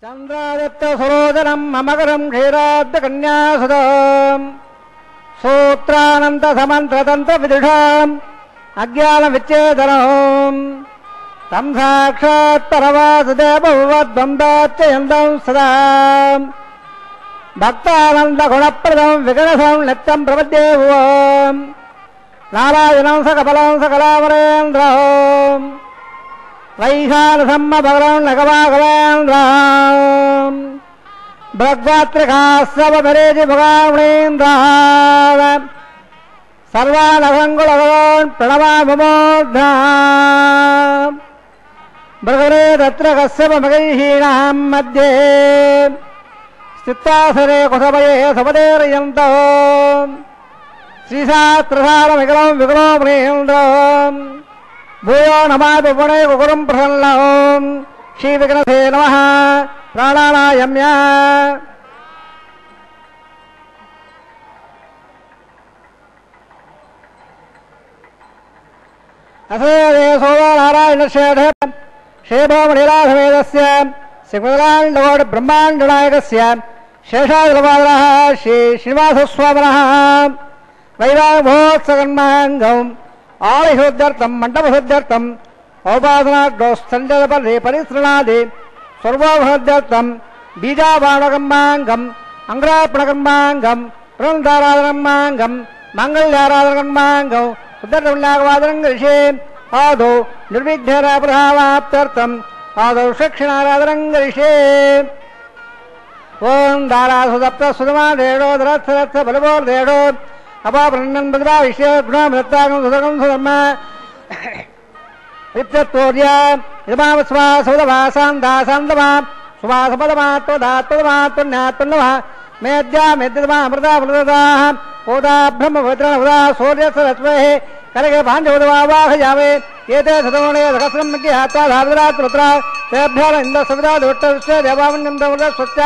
చంద్రాదిత్య సరోజనం మమకరం క్షీరాబ్ధకన్యాసుతం సూత్రానంత సమంత్రతంత్ర విదుషాం అజ్ఞాన విచ్ఛేదనం తం సాక్షాత్ పరవాసుదేవద్వందాచ్చయందం సదా భక్తానంద గుణప్రదం విగణసం నిత్యం ప్రపద్యేవం నారాయణం సకపలం సకలామరేంద్రం వైశాలసమ్మ భగవం నగవాగవేంద్రం భగవాత్రికాశ్రవరేజి భగామణేంద్రం సర్వానగంగులగోన్ ప్రణమామోర్ధం భగవరే తత్ర కశ్యప మగైహీనాం మధ్యే స్థిత్తాసరే కుసభయే సపదేరయంతో శ్రీశాస్త్రసారమికలం వికలోమణేంద్రం భూయో నమాపి పుణే కుకురం ప్రసన్నం శ్రీ విఘ్నసే నమః ప్రాణానాయమ్య అసేదే సోమనారాయణ శేఠే శేభోమణిరాధవేదస్య శ్రీమదాండగోడ బ్రహ్మాండనాయకస్య శేషాచలపాదరః శ్రీ శ్రీనివాసస్వామినః వైవాహమహోత్సవన్మాంగం ఆలయశుద్ధ్యర్థం మండపశుద్ధ్యర్థం ఔపాసనాగ్రౌస్థంజపరి పరిసృణాది సర్వోభద్యర్థం బీజాబాణకర్మాంగం అంగ్రాపణకర్మాంగం బృందారాధనకర్మాంగం మంగళ్యారాధనకర్మాంగం ఉద్దర్వాదనం గరిషే ఆదౌ నిర్విఘ్నరాప్రాప్త్యర్థం ఆదౌ దక్షిణారాధనం గరిషే ఓం దారాసుదప్త సుధమాదేడో దరత్సరత్స బలబోర్దేడో అపాప్రణన్ బద్రా విషయ గుణమృత్తాగం సుధగం సుధర్మ విత్యత్వోర్య ఇదమావస్వాసౌదవాసాందాసాందమా సువాసపదమాత్వదాత్వదమాత్వన్యాత్వన్నమ మేద్యా మేద్యదమా అమృతా అమృతదాః ఓదా బ్రహ్మభద్రణ ఉదా సూర్య సరస్వే కలగే భాంజవదవావాహయావే ఏతే సతమోనే సహస్రం మధ్య హాత్వా ధావిరాత్రుత్ర తేభ్యాల ఇంద్ర సవిదా దుట్ట విశ్వ దేవామన్యం దౌర స్వచ్ఛ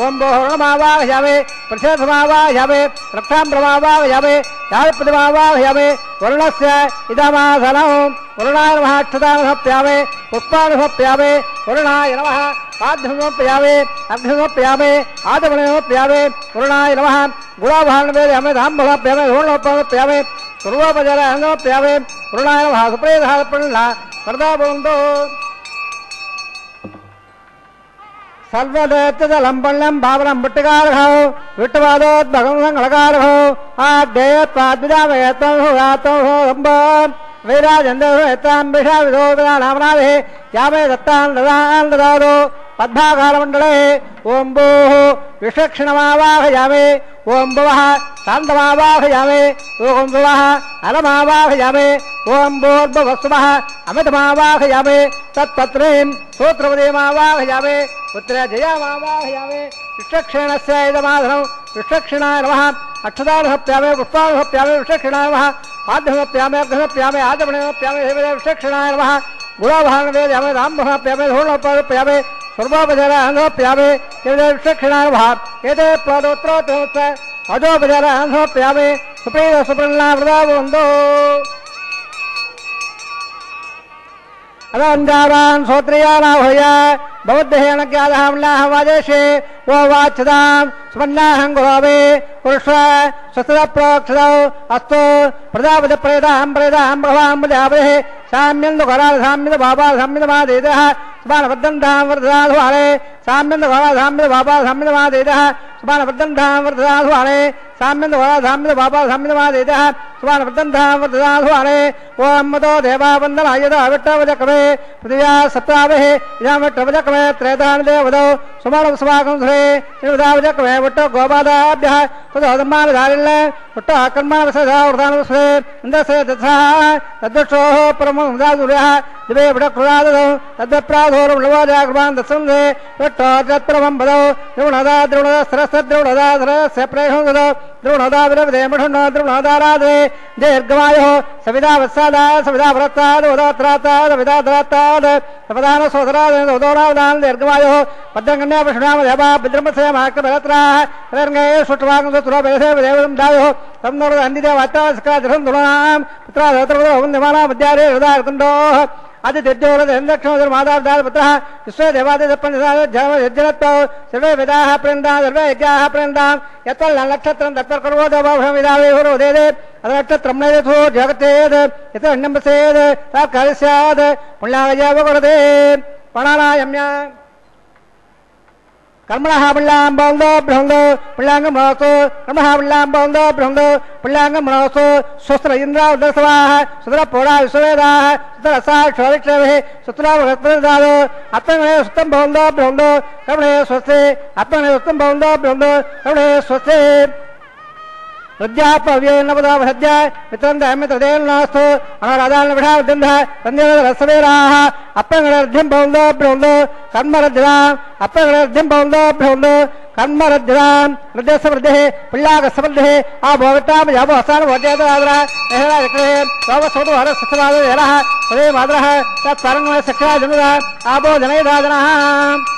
ఓం బోహరణమావాహయావే ప్రసేధమావాహయావే రక్షాంబ్రమావాహయావే యావిపదమావాహయావే వరుణస్య ఇదమాసనం వరుణాయ నమః అక్షతానుసప్యావే పుష్పానుసప్యావే వరుణాయ నమః పాద్యమోప్యావే అగ్నిమోప్యావే ఆదమనోప్యావే వరుణాయ నమః గుణాభాణవేదయామే ధాంబోప్యామే హోణోప్యామే పూర్వోపచారప్యావే వరుణాయ నమః సుప్రేధాపణ వరదాభవంతో సర్వదేత్యజలం పళ్ళం భావనం పుట్టికారహో విట్టువాదోద్భగం సంగళకారహో ఆద్యేత్వాద్విజామయత్వం వైరాజంద్రాంబిషా విధోనామనాభే యామే దత్తాన్ దదాన్ దదాదో పద్మాకారమండలే ఓం భూః విషక్షణమావాహయామే ఓం భువః శాంతమావాహయామే ఓం భువః అలమావాహయామే ఓం భూర్భువస్సువః అమితమావాహయామే తత్పత్రీం సూత్రవదేమావాహయామే పుత్ర జయమావాహయామే విషక్షేణస్య ఇదమాధనం విషక్షిణాయ నమః అక్షతానుసప్యామే పుష్పానుసప్యామే విషక్షిణాయ నమః ఆద్యమప్యామే అగ్నిమప్యామే ఆదమనమప్యామే విషక్షిణాయ నమః గుణాభాణవేదయామే రాంభప్యామే ధూర్ణోప్యామే సర్వోపచారాన్ప్యామే విషక్షిణాయ నమః ఏతే పాదోత్రోత్స అజోపచారాన్ప్యామే సుప్రీత సుప్రన్నా వృదాభవంతో అదంజావాన్ శ్రోత్రియానాహోయ భవద్దేహేణ జ్ఞాదహామ్లాహ వాదేశే ఓ వాచ్ఛదాం స్మన్నాహం గురావే పురుష స్వస్థత ప్రోక్షదౌ అస్తో ప్రజాపతి ప్రేదాహం ప్రేదాహం భవాం ప్రజాపతి సామ్యందు కరాల సామ్యద బాబా సామ్యద మాదేద స్మానబద్ధంధాం వర్ధదాధువాలే సామ్యందు కరాల సామ్యద బాబా సామ్యద మాదేద స్మానబద్ధంధాం వర్ధదాధువాలే సామ్యందు కరాల సామ్యద బాబా సామ్యద మాదేద స్మానబద్ధంధాం వర్ధదాధువాలే ఓం మదో దేవావందనాయద విట్టవజకమే పృథివ్యా సప్తావే ఇదం విట్టవజకమే త్రేతాన్ దేవదో సుమానం స్వాగం శ్రీ నివదావజకమే విట్ట గోపాదాభ్య తదోదమానధారిల్ల విట్ట కర్మావసదావృతానుశ్రే ఇంద్రశ్రే దత్సా తద్దుష్టో పరమం దాదుర్యః దివే విడకృదాదం తద్ప్రాధోరం లవోజాగ్రమాన్ దత్సందే విట్టో తత్ప్రమం పదౌ ద్రుణదా ద్రుణద సరస్ద్రుణదా సరస్య ప్రేషందదో ద్రుణదా విరవదే మఠున్నో ద్రుణదారాదే దీర్ఘమాయో సవిదా వత్సాదా సవిదా వ్రతాద్ ఉదోత్రాతాద్ విదాద్రాతాద్ సపదాన సోదరాద్ ఉదోరావదాన్ దీర్ఘమాయో పద్యంగన్యా పశునామ దేవా బిద్రమసయ మహాకబలత్రాః రంగే సుట్వాగం సుత్రో బేసే దేవదం దాయో తన్నోర అందిదే వాతాస్కా ద్రహం దుణాం పుత్రాదోత్రవదో వందమానా మధ్యారే హృదార్కండో आदि दक्षिण माता पुत्र विश्व देवादिजनत्व सर्वे वेदा प्रेन्दा सर्वे यज्ञा प्रेन्दा नक्षत्र तत्कर्वो देवादे नक्षत्रम जगतेद यथेद तत्कार्य स्यात् पुण्यागजवदे प्रणनायम्य कर्मणः पुल्लां बन्धो ब्रह्मो पुल्लांगं मनोसो कर्मणः पुल्लां बन्धो ब्रह्मो पुल्लांगं मनोसो स्वस्त्र इंद्र उदसवाः सुत्र पौरा विश्ववेदाः सुत्र रसा क्षोरिक्षेभे सुत्र वृत्तदादो आत्मने सुतं बन्धो ब्रह्मो कर्मणे स्वस्ते आत्मने सुतं बन्धो ब्रह्मो कर्मणे स्वस्ते हृद्यापव्ये नवदावहद्या मित्रं दामित्रदेन नास्तु अनराधान विधावदन्ध तन्देव रसवेराः अपंगरध्यं बौन्दो ब्रौन्दो कर्मरध्यराम अपंगरध्यं बौन्दो ब्रौन्दो कर्मरध्यराम हृदयसमृद्धे पुल्लागसमृद्धे आभोगताम याबो हसान भोजयदाद्रा नेहरा रक्रे रोवसोदो हर सत्सवाद यरः पदे माद्रः तत्परंगम सक्षा जनुदा आबो जनैदादनः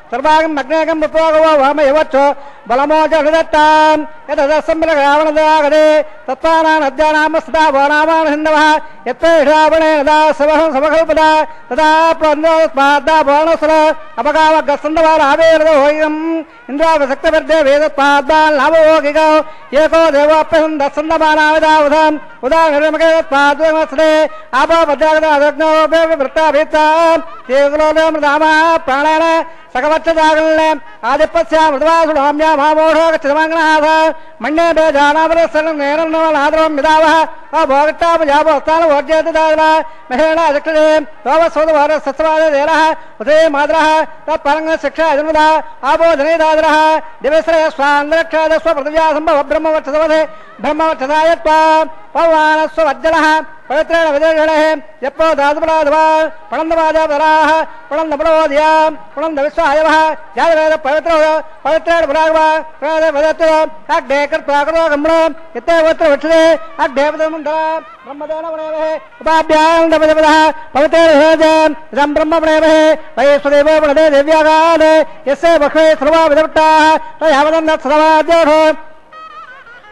सर्वागम अग्नेगम विप्रोगवो वामयवच्चो बलमोज हृदत्तां यतदसम्बलगावणदागदे तत्त्वानां अद्यानाम सदा वानामान् हिन्दवः यत्ते श्रावणेन दा सवहं समकल्पदा तदा प्रन्दोस्माद्दा भवनसर अपगावगसन्दवारावेरदो होयम् इन्द्रावसक्तवर्दे वेदत्पाद्दा लाभोगिगौ एको देवोऽप्यहं दसन्दमानाविदावधम् उदाहरणमगेत्पाद्वमस्रे आपवद्यागदादग्नो वृत्ताभित्तां तेगुलोमृदामा प्राणेन सकवच्छदागल्ने आदिपस्या मृदवासुडाम्या महामोढो गच्छमाङ्गनाथ मण्ये बेजानावरसनं नेरन्नवनादरं विदावः अभोगट्टापजापस्थान भोज्येतदादरा महेण अदक्षिणे तोवसोदवार सत्सवादे देरः उदे माद्रः तत्परङ्ग शिक्षा जन्मदा आपो जनेदादरः दिवसरे स्वान्दरक्षाद स्वपृथिव्या सम्भव ब्रह्मवक्षसवधे ब्रह्मवक्षसायत्वा पौवानस्व वज्जलः पवित्रेण विदेशणे यप्पो धातुपराधवा पणन्दवादपराः पणन्दपरोधिया पणन्दविश्वायवः जातवेद पवित्रो पवित्रेण पुरागवा प्रदवदत्तो अग्ने कृत्वा करो गम्रो यत्ते वत्र वक्षते अग्नेपदमुण्डा ब्रह्मदेन वनेवहे उपाभ्यां दपदपदः पवित्रेण हेजं इदं ब्रह्मवनेवहे वैश्वदेवो वनदे देव्यागाले यस्य वक्षे सर्वा विदपट्टाः तयावदं सर्वाद्योढो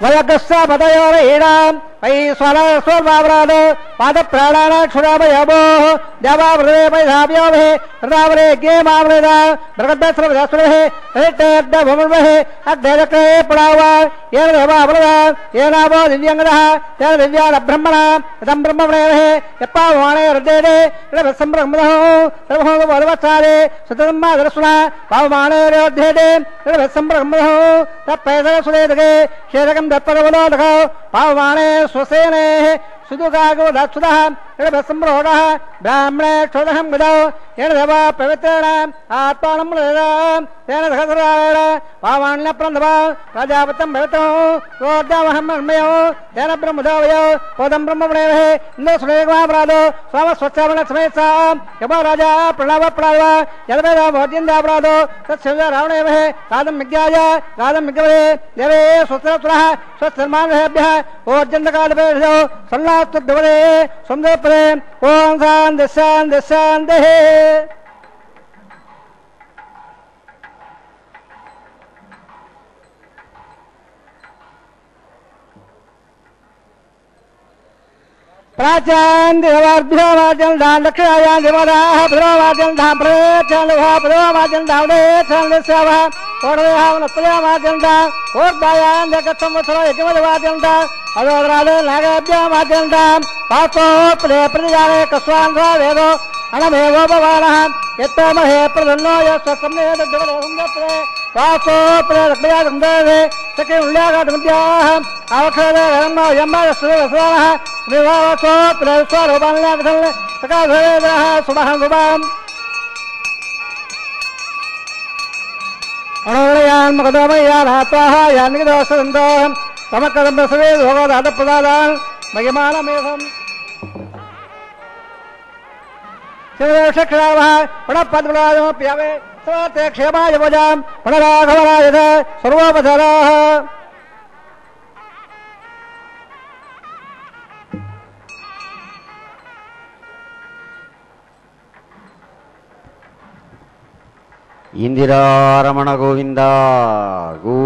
वयगस्सा पदयोरहीणां वै स्वरस्वरवावरादो पादप्राणान क्षुरामयभोः देवावृदे वैधाव्योभे हृदावरे ज्ञेमावृदा मृगद्दस्रवदस्रभे हरितेऽग्धभमुर्वहे अग्धेदक्रे पडावा येन देवावृदा येनावो दिव्यङ्गदः तेन दिव्यानब्रह्मणा इदं ब्रह्मवनेवहे यप्पावाणे हृदेदे इडभस्सम्ब्रह्मदः सर्वभोगवदवत्सारे सुतम्मादरसुना पावमाणे रोध्येदे इडभस्सम्ब्रह्मदः तत्पैदरसुदेदगे क्षेदकं दत्पदवलोदः पावमाणे स्वसेने सुदुगागो दक्षुदः इडभस्सम्रोगः ब्राह्मणे क्षोदहं गदौ येन देवा पवित्रेण आत्मानं मृदं तेन सहस्रायण पावाण्यप्रन्धवा राजापत्यं भवितो रोद्यावहं मन्मयो तेन ब्रह्मदवयो पोदं ब्रह्मवनेवहे इन्द्रसुरेगमापराधो स्वामस्वच्छावनसमेत्सा यमो राजा प्रणवप्राव यदवेद भोज्यन्दापराधो तत्सव्य रावणेवहे गादं विज्ञाय गादं विज्ञवे देवे स्वस्त्रः स्वस्तिर्मानभ्यः ओर्जन्तकालपेषो सल्लास्तुभ्यवदे सुन्दरपदे ओं शान्तिः शान्तिः शान्तिः प्राचान देवार्भ्योवाचन दान दक्षिणायां देवदाः भद्रोवाचन धाम प्रवेचन लोहा भद्रोवाचन धावने छानलेस्यावः ओढयावनत्रयावाचन दाम ओर्दायां जगत्संवत्सरो यज्ञवदवाचन दाम अदोदराले नागभ्योवाचन दाम पार्थो प्रे प्रतिजाने कस्वान्ध्वा वेदो अनमेवो भवानः यत्तमहे प्रदन्नो यस्वसम्ने दग्धवदोसंदप्रे पार्थो प्रे रक्मया गन्धवे सखे उल्ल्याघाटमध्याः आवक्षरे रन्मो यम्मायस्वरस्वानः विवाहसो प्रेस्वरूपान्याकथल् सकाधवेदः सुमहं सुभाम् अणोयान् मकदमयान् हात्वाः यान्निदोषदन्तो तमकदं बसवे भोगदातप्रदादान् मयमानमेधम् शिवक्षरावः पुनःपद्मराजमप्यावे सर्वते क्षेमाय भजाम् पुनराघवरायध सर्वोपधराः ఇందిరారమణ గోవింద గో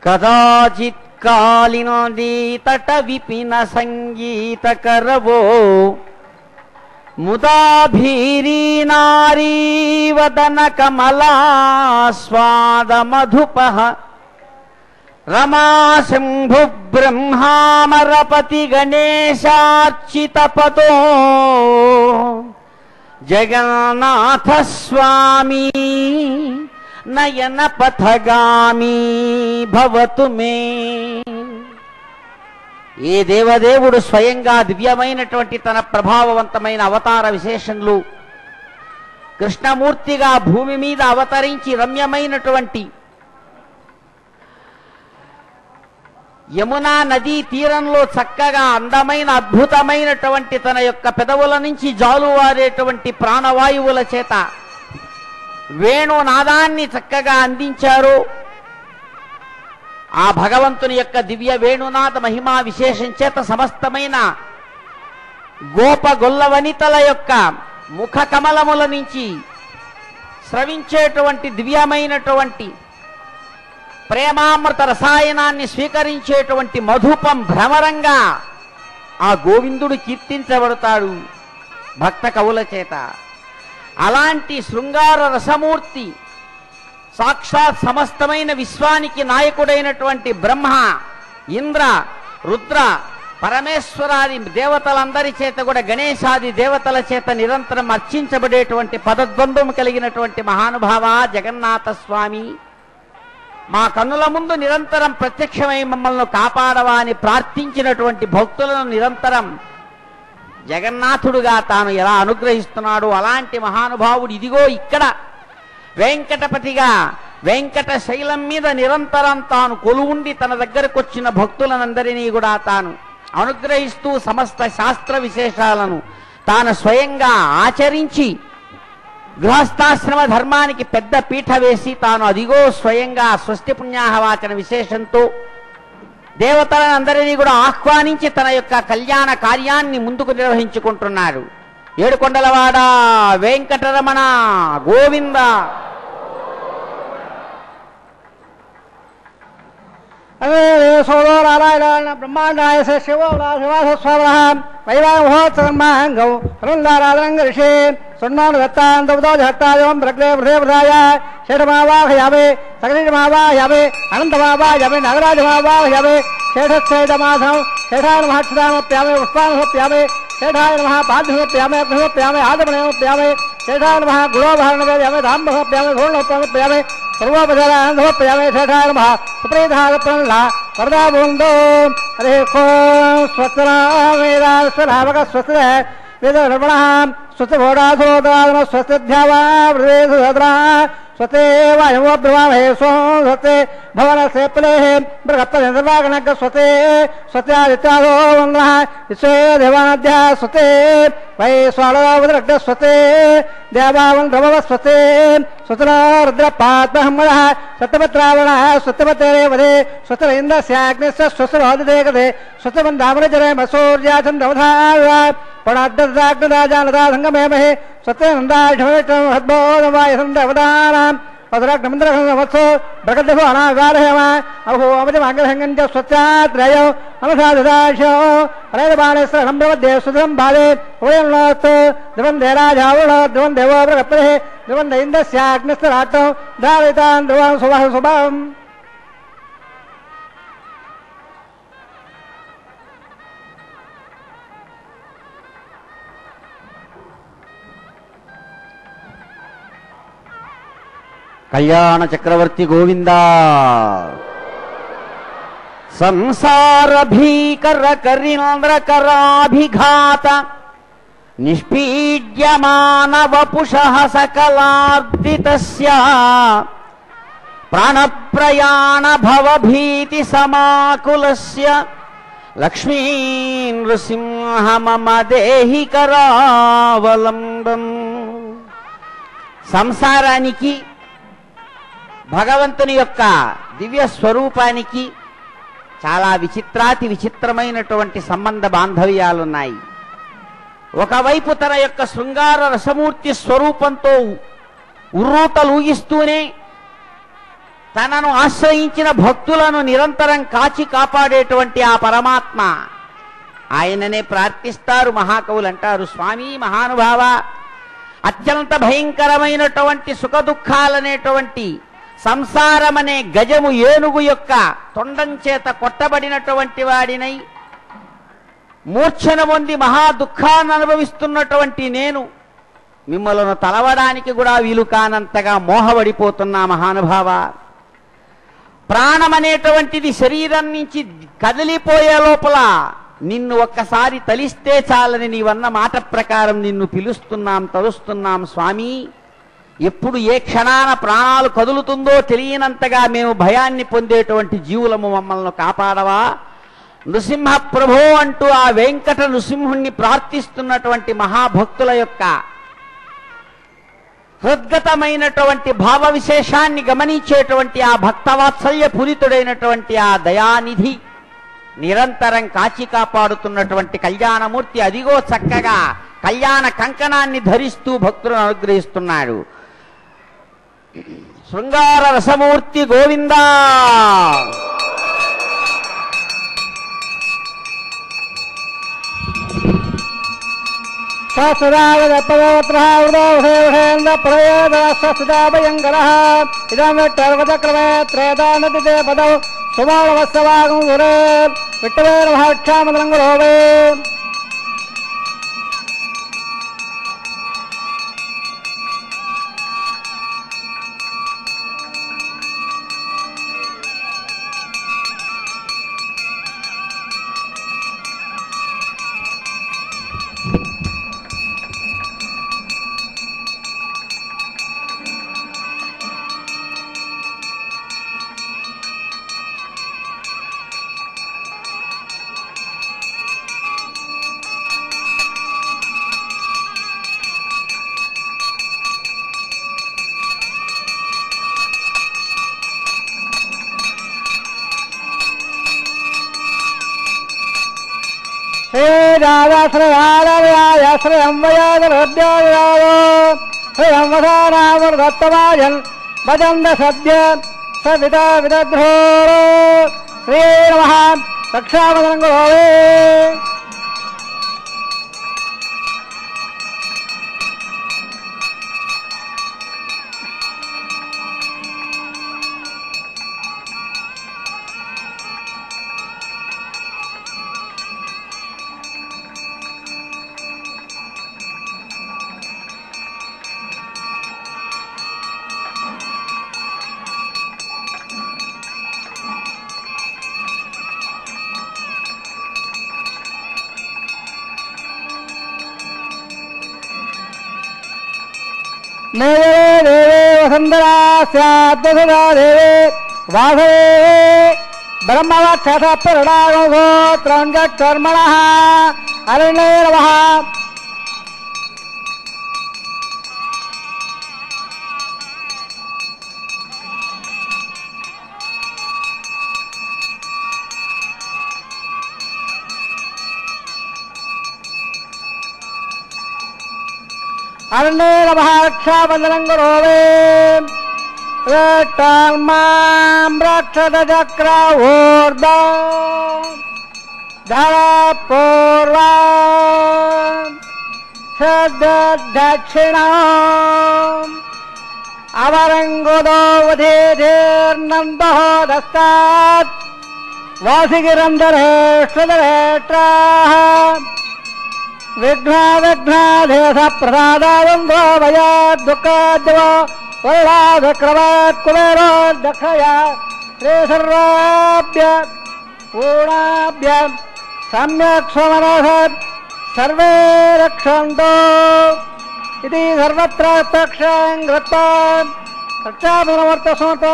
కదాచిత్ కాలినది తట విపిన సంగీత కరవో ముదాభీరీ నారీ వదన కమలాస్వాద మధుపః రమా శంభు బ్రహ్మామరపతి గణేశార్చిత పదో జగన్నాథ స్వామి నయన పథగామి భవతు మే. ఏ దేవదేవుడు స్వయంగా దివ్యమైనటువంటి తన ప్రభావవంతమైన అవతార విశేషణలు కృష్ణమూర్తిగా భూమి మీద అవతరించి రమ్యమైనటువంటి యమునా నదీ తీరంలో చక్కగా అందమైన అద్భుతమైనటువంటి తన యొక్క పెదవుల నుంచి జాలువారేటువంటి ప్రాణవాయువుల చేత వేణునాదాన్ని చక్కగా అందించారు. ఆ భగవంతుని యొక్క దివ్య వేణునాథ మహిమా విశేషం చేత సమస్తమైన గోప గొల్లవనితల యొక్క ముఖ కమలముల నుంచి స్రవించేటువంటి దివ్యమైనటువంటి ప్రేమామృత రసాయనాన్ని స్వీకరించేటువంటి మధుపం భ్రమరంగా ఆ గోవిందుడు కీర్తించబడతాడు భక్త కవుల చేత. అలాంటి శృంగార రసమూర్తి సాక్షాత్ సమస్తమైన విశ్వానికి నాయకుడైనటువంటి బ్రహ్మ, ఇంద్ర, రుద్ర, పరమేశ్వరాది దేవతలందరి చేత కూడా గణేశాది దేవతల చేత నిరంతరం అర్చించబడేటువంటి పదద్వంద్వం కలిగినటువంటి మహానుభావ జగన్నాథ స్వామి, మా కన్నుల ముందు నిరంతరం ప్రత్యక్షమై మమ్మల్ని కాపాడవా అని ప్రార్థించినటువంటి భక్తులను నిరంతరం జగన్నాథుడుగా తాను ఎలా అనుగ్రహిస్తున్నాడో అలాంటి మహానుభావుడు ఇదిగో ఇక్కడ వెంకటపతిగా వెంకట శైలం మీద నిరంతరం తాను కొలువుండి తన దగ్గరకు వచ్చిన భక్తులనందరినీ కూడా తాను అనుగ్రహిస్తూ సమస్త శాస్త్ర విశేషాలను తాను స్వయంగా ఆచరించి గృహస్థాశ్రమ ధర్మానికి పెద్ద పీఠ వేసి తాను అదిగో స్వయంగా స్వస్తి పుణ్యాహవాచన విశేషంతో దేవతలందరినీ కూడా ఆహ్వానించి తన యొక్క కళ్యాణ కార్యాన్ని ముందుకు నిర్వహించుకుంటున్నాడు. ఏడుకొండలవాడ వెంకటరమణ గోవింద. సోదో నారాయణ బ్రహ్మాండాయ శివ శివాసస్వామ వైవాహోత్సవమాంగం వృందారాధనంగ ఋషి సున్నాను దత్తాంతోజహత్తాజం ప్రగ్రే ప్రదేవదాయ శేషమావాహయామే సగరీమావాహయామే అనంతమావాహయామే నగరాజమావాహయామే శేషశ్చేదమాధం శేషాయ మహాక్షదామప్యామే పుష్పామప్యామే శేషాయ నమః పాద్యమప్యామే అగ్నిమప్యామే ఆదమనమప్యామే శేషాయ నమః గుణోభరణమప్యామే ధాంబమప్యామే ధూర్ణమప్యామే సర్వోపచారానందమప్యామే శేషాయ నమః సుప్రీధారప్రల్ల వరదాబుందో హరే ఓం స్వస్తిరామేదాస్వరామక స్వస్తి వేదర్పణ స్వస్తి భోడాసురోదాన స్వస్తి ధ్యావా వృదేశద్రా స్వతే వాయమో బ్రహ్మహే స్వం స్వతే భవనస్య ప్లేః బృహత్పదేంద్రవాగణక స్వతే స్వత్యాదిత్యాదో వందః విశ్వే దేవానాద్య స్వతే వై స్వాళోదరగ్న స్వతే దేవావన్ రమవ స్వతే స్వతన రుద్రపాత్మహమ్మదః సత్యపత్రావణ సత్యపతేరేవదే స్వతన ఇంద్రస్యాగ్నిస్య స్వస్తిరోదిదేకదే స్వతమందామరజరే మసూర్యాచంద్రవధార పణాడ్డాగ్నదాజానదాసంగమేమహే సత్యనందాఢమద్బోధవాయసందవదానాం పదరాగ్నమంద్రవత్సో భగద్భో అనాగారహేమ అభో అమజమాంగహంగం చ స్వచ్ఛాత్రయం అనసాదాశో హరేబాణేశ్వర సంభ్రమద్దే సుధం బాలే ఓయంలోస్తు ధ్రువందే రాజావుణ ధ్రువం దేవో ప్రగపదే ధ్రువం దైందస్యాగ్నిస్తరాటం ధారితాన్ ధ్రువం శుభ శుభం. కళ్యాణ చక్రవర్తి గోవింద. సంసార భీకర కరీంద్ర కరాభిఘాత నిష్పీడ్యమానవపుషః సకలార్దితస్య ప్రాణప్రయాణ భవభీతి సమాకులస్య లక్ష్మీ నృసింహ మమ దేహి కరావలంబం. సంసారానికి భగవంతుని యొక్క దివ్య స్వరూపానికి చాలా విచిత్రాతి విచిత్రమైనటువంటి సంబంధ బాంధవ్యాలున్నాయి. ఒకవైపు తన యొక్క శృంగార రసమూర్తి స్వరూపంతో ఉర్రూతలూగిస్తూనే తనను ఆశ్రయించిన భక్తులను నిరంతరం కాచి కాపాడేటువంటి ఆ పరమాత్మ, ఆయననే ప్రార్థిస్తారు మహాకవులు. అంటారు, స్వామి మహానుభావ, అత్యంత భయంకరమైనటువంటి సుఖదుఖాలనేటువంటి సంసారమనే గజము ఏనుగు యొక్క తొండం చేత కొట్టబడినటువంటి వాడినై మూర్ఛన పొంది మహా దుఃఖాన్ని అనుభవిస్తున్నటువంటి నేను మిమ్మలను తలవడానికి కూడా వీలు కానంతగా మోహపడిపోతున్నా మహానుభావ. ప్రాణమనేటువంటిది శరీరం నుంచి కదిలిపోయే లోపల నిన్ను ఒక్కసారి తలిస్తే చాలని నీవన్న మాట ప్రకారం నిన్ను పిలుస్తున్నాం, తలుస్తున్నాం స్వామి. ఎప్పుడు ఏ క్షణాన ప్రాణాలు కదులుతుందో తెలియనంతగా మేము భయాన్ని పొందేటువంటి జీవులము, మమ్మల్ని కాపాడవా నృసింహ ప్రభో అంటూ ఆ వెంకట నృసింహుణ్ణి ప్రార్థిస్తున్నటువంటి మహాభక్తుల యొక్క హృద్గతమైనటువంటి భావ విశేషాన్ని గమనించేటువంటి ఆ భక్తవాత్సల్య పూరితుడైనటువంటి ఆ దయానిధి నిరంతరం కాచి కాపాడుతున్నటువంటి కళ్యాణమూర్తి అదిగో చక్కగా కళ్యాణ కంకణాన్ని ధరిస్తూ భక్తులను అనుగ్రహిస్తున్నాడు. శృంగార రసమూర్తి గోవిందా. భజంద సద్య సవితా విదధ్రో శ్రీ నమః రక్షావదనం దేవే వసుంధరా స్యాద్వసుధా దేవే వాసవే బ్రహ్మవక్షసప్రణాగోత్రంజర్మణ అరణ్యే నమః. అరణ్యే నమః రక్షాబంధనం కరోమి. మాం రక్షదచక్రూర్ధ ధరపూర్వ దక్షిణ అవరంగుదోదీర్నందోదస్తాత్ వాసిగిరంధరేష్ట్ర విఘ్నాదేశ ప్రసాదాదంధ్రో భయా దుఃఖాద్యవ వల్లాధక్రమాత్ కుబేరో దక్షయ శ్రీ సర్వాభ్య పూర్ణాభ్య సమ్యక్ స్వమనస సర్వే రక్షంతో ఇది సర్వత్ర రక్షాం కృత్వా రక్షాపరమర్థసమతో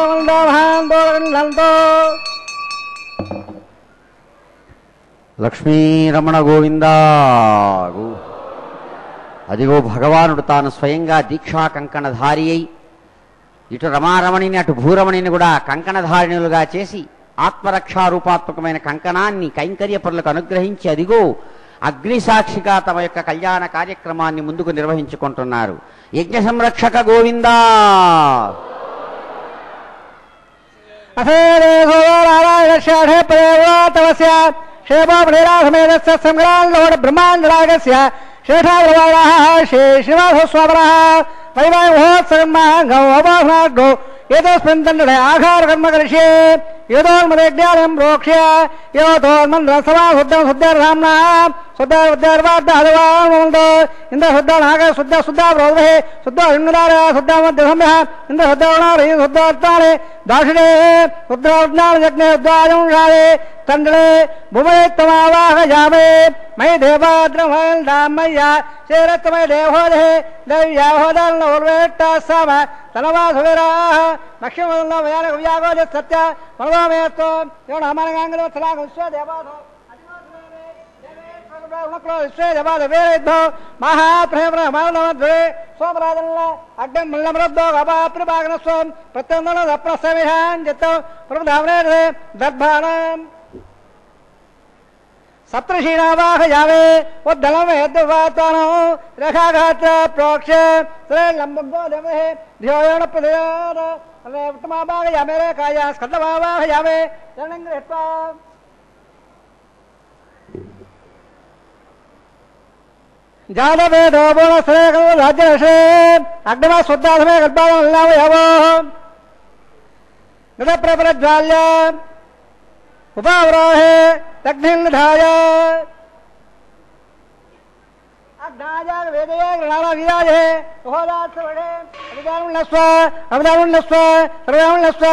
లక్ష్మీరమణ గోవిందా. అదిగో భగవానుడు తాను స్వయంగా దీక్షా కంకణధారి అయి ఇటు రమారమణిని అటు భూరమణిని కూడా కంకణధారిణులుగా చేసి ఆత్మరక్షారూపాత్మకమైన కంకణాన్ని కైంకర్యపరులకు అనుగ్రహించి అదిగో అగ్నిసాక్షిగా తమ యొక్క కళ్యాణ కార్యక్రమాన్ని ముందుకు నిర్వహించుకుంటున్నారు. యజ్ఞ సంరక్షక గోవిందా. బ్రహ్మాండరాగస్య శేషాగ్రవాణః ఏదోస్మిన్ దండే ఆఘార కర్మ కరిష్యే ఏదోన్మదేజ్ఞానం ప్రోక్ష్య యోతోన్మంత్ర సభా శుద్ధం శుద్ధర్రామ్నా శుద్ధర్వార్ధవాంతో ఇంద్ర శుద్ధ నాగ శుద్ధ శుద్ధ ప్రోధే శుద్ధ హింగదార శుద్ధ మధ్య సంభ్య ఇంద్ర శుద్ధ శుద్ధార్థాలే దాక్షిణే శుద్ధాజ్ఞానయజ్ఞే శుద్ధాజంషాలే తండ్రే భువైత్తమావాహయామే మై దేవాద్రమయ్య శేరత్మయ దేవోదే దైవ్యాహోదర్వేట్ట సమ తనవాసురా లక్ష్మణ వ్యాగోజ సత్య మనోమేస్తో హమానంగంగదేవాధో మహాప్రహ్మణే సోమరాజల్ల అడ్డం మల్లమరద్దో అపాప్రభాగనస్వం ప్రత్యందన దప్రసవిహాన్ జత్తో ప్రభుధావనే దర్భాణం సప్తశీనావాహయావే ఉద్దలమేద్వాతానో రేఖాఘాత ప్రోక్ష శ్రేలంబో దేవే ధ్యోయణ ప్రదయాన ఉత్తమావాహయామే రేఖాయ స్కందవాహయామే జనంగ్రహ్వా జానవేదో బోల శ్రేఖ రాజ్యరషే అగ్నిమా శుద్ధాధమే గల్పావయావో గదప్రపరజ్వాల్య ఉపావరాహే దగ్నిధాయ అగ్నాయ వేదయ గ్రహాల విరాజే ఉహోదాత్సవడే అవిదారుణస్వ అవదారుణస్వ సర్వదారుణస్వ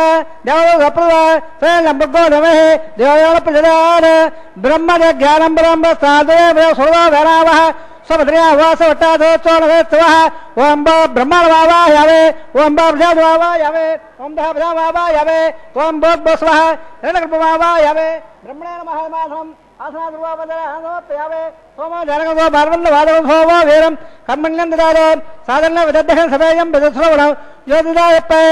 దేవదప్రద శ్రేలంబగో నమే దేవయాల ప్రజదాన బ్రహ్మణ జ్ఞానం బ్రహ్మ సాధే సర్వ వేరావహ సమద్రయావాసవట్టాదోత్సవ ఓం బ్రహ్మణవావాయావే ఓం ప్రజావావాయావే ఓం ప్రజావావాయావే ఓం భోగ్భస్వ రణకల్పవావాయావే బ్రహ్మణేన మహామాధం ఆసనాదుర్వాపదయావే సోమో జనగో భార్వన్న వాదవం సోమో వీరం కర్మణ్యం దారో సాధన విదద్ధం సమయం విదశ్రవణం యోధిదాయప్పే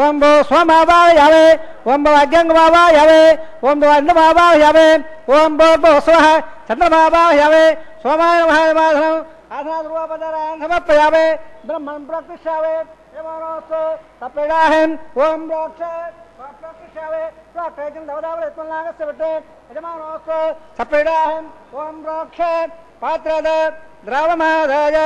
ఓం భో స్వమావాయావే ఓం భో అజ్ఞంగవావాయావే ఓం భో అన్నమావాయావే ఓం భోగ్భస్వ చంద్రమావాయావే సోమాయ మహామాధనం ఆసనాదుర్వాపదయాన్ సమర్పయావే బ్రహ్మణం ప్రతిష్ఠావే యమనోస్తు తపేడాహం ఓం ప్రోక్ష ప్రతిష్ఠావే ప్రాకైతం దవదావలత్మనాగస్య విట్టే యజమానోస్తు తపేడాహం ఓం ప్రోక్ష పాత్రద ద్రావమాదాయ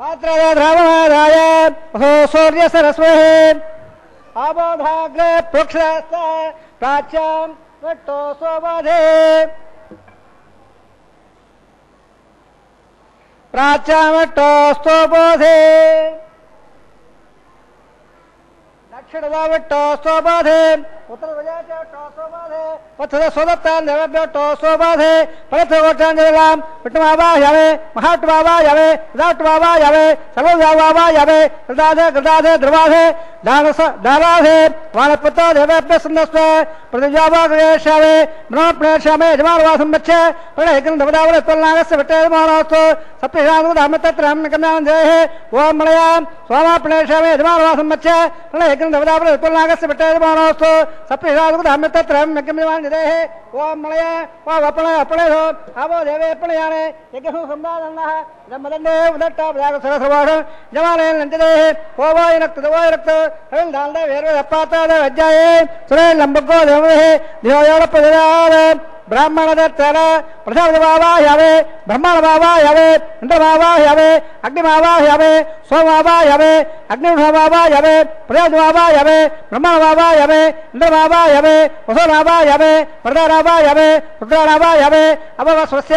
పాత్రద ద్రావమాదాయ సూర్య సరస్వే ఆబోధాగ్రే ప్రోక్ష ప్రాచ్యాం విట్టో సోబోధే ప్రాచ్యామిట్టోస్తోబోధే దక్షిణదామిట్టోస్తోబోధే ఉత్తరవిజయటోస్తోబోధే పచ్చద సోదత్తాన్ దేవభ్యోట్టోస్తోబోధే పరత్రగోట్టాంజలాం విష్ణుమావాయావే మహాట్వావాయావే ఉదాట్వావాయావే సర్వదావాయావే కృదాధే కృదాధే ధ్రువాధే దారాధే వానపుత్ర దేవేభ్య సందస్వ ప్రతిజావాగేశావే బ్రహ్మప్రణేశామే యజమానవాసం వచ్చ ప్రణయకం దవదావలత్వల్నాగస్య విట్టయజమానోస్తు సప్తశాంగుదామతత్రహమ్యకమ్యానందేహే ఓం మలయాం స్వామాప్రణేశామే యజమానవాసం వచ్చ ప్రణయకం దవదావలత్వల్నాగస్య విట్టయజమానోస్తు సప్తశాంగుదామతత్రహమ్యకమ్యానందేహే ఓం మలయ వపణయో అవో దేవే ప్రణయానే యజ్ఞ సందానన్నః బ్రహ్మదండే ఉదట్టా సరసవాఢం జమాలయం నంజదేహే ఓవాయ రక్త దవాయ రక్త దాల్ద వేర్వే అప్పాతాద అధ్యాయే సురే లంబగో దేవే ధ్యోయోడ ప్రజాల బ్రాహ్మణదత్తర ప్రజావావాయావే బ్రహ్మణవావాయావే ఇంద్రవావాయావే అగ్నిమావాయావే సోమావాయావే అగ్నివావాయావే ప్రజావావాయావే బ్రహ్మణవావాయావే ఇంద్రవావాయావే వసోనావాయావే ప్రజారావాయావే రుద్రారావాయావే అభవస్వస్య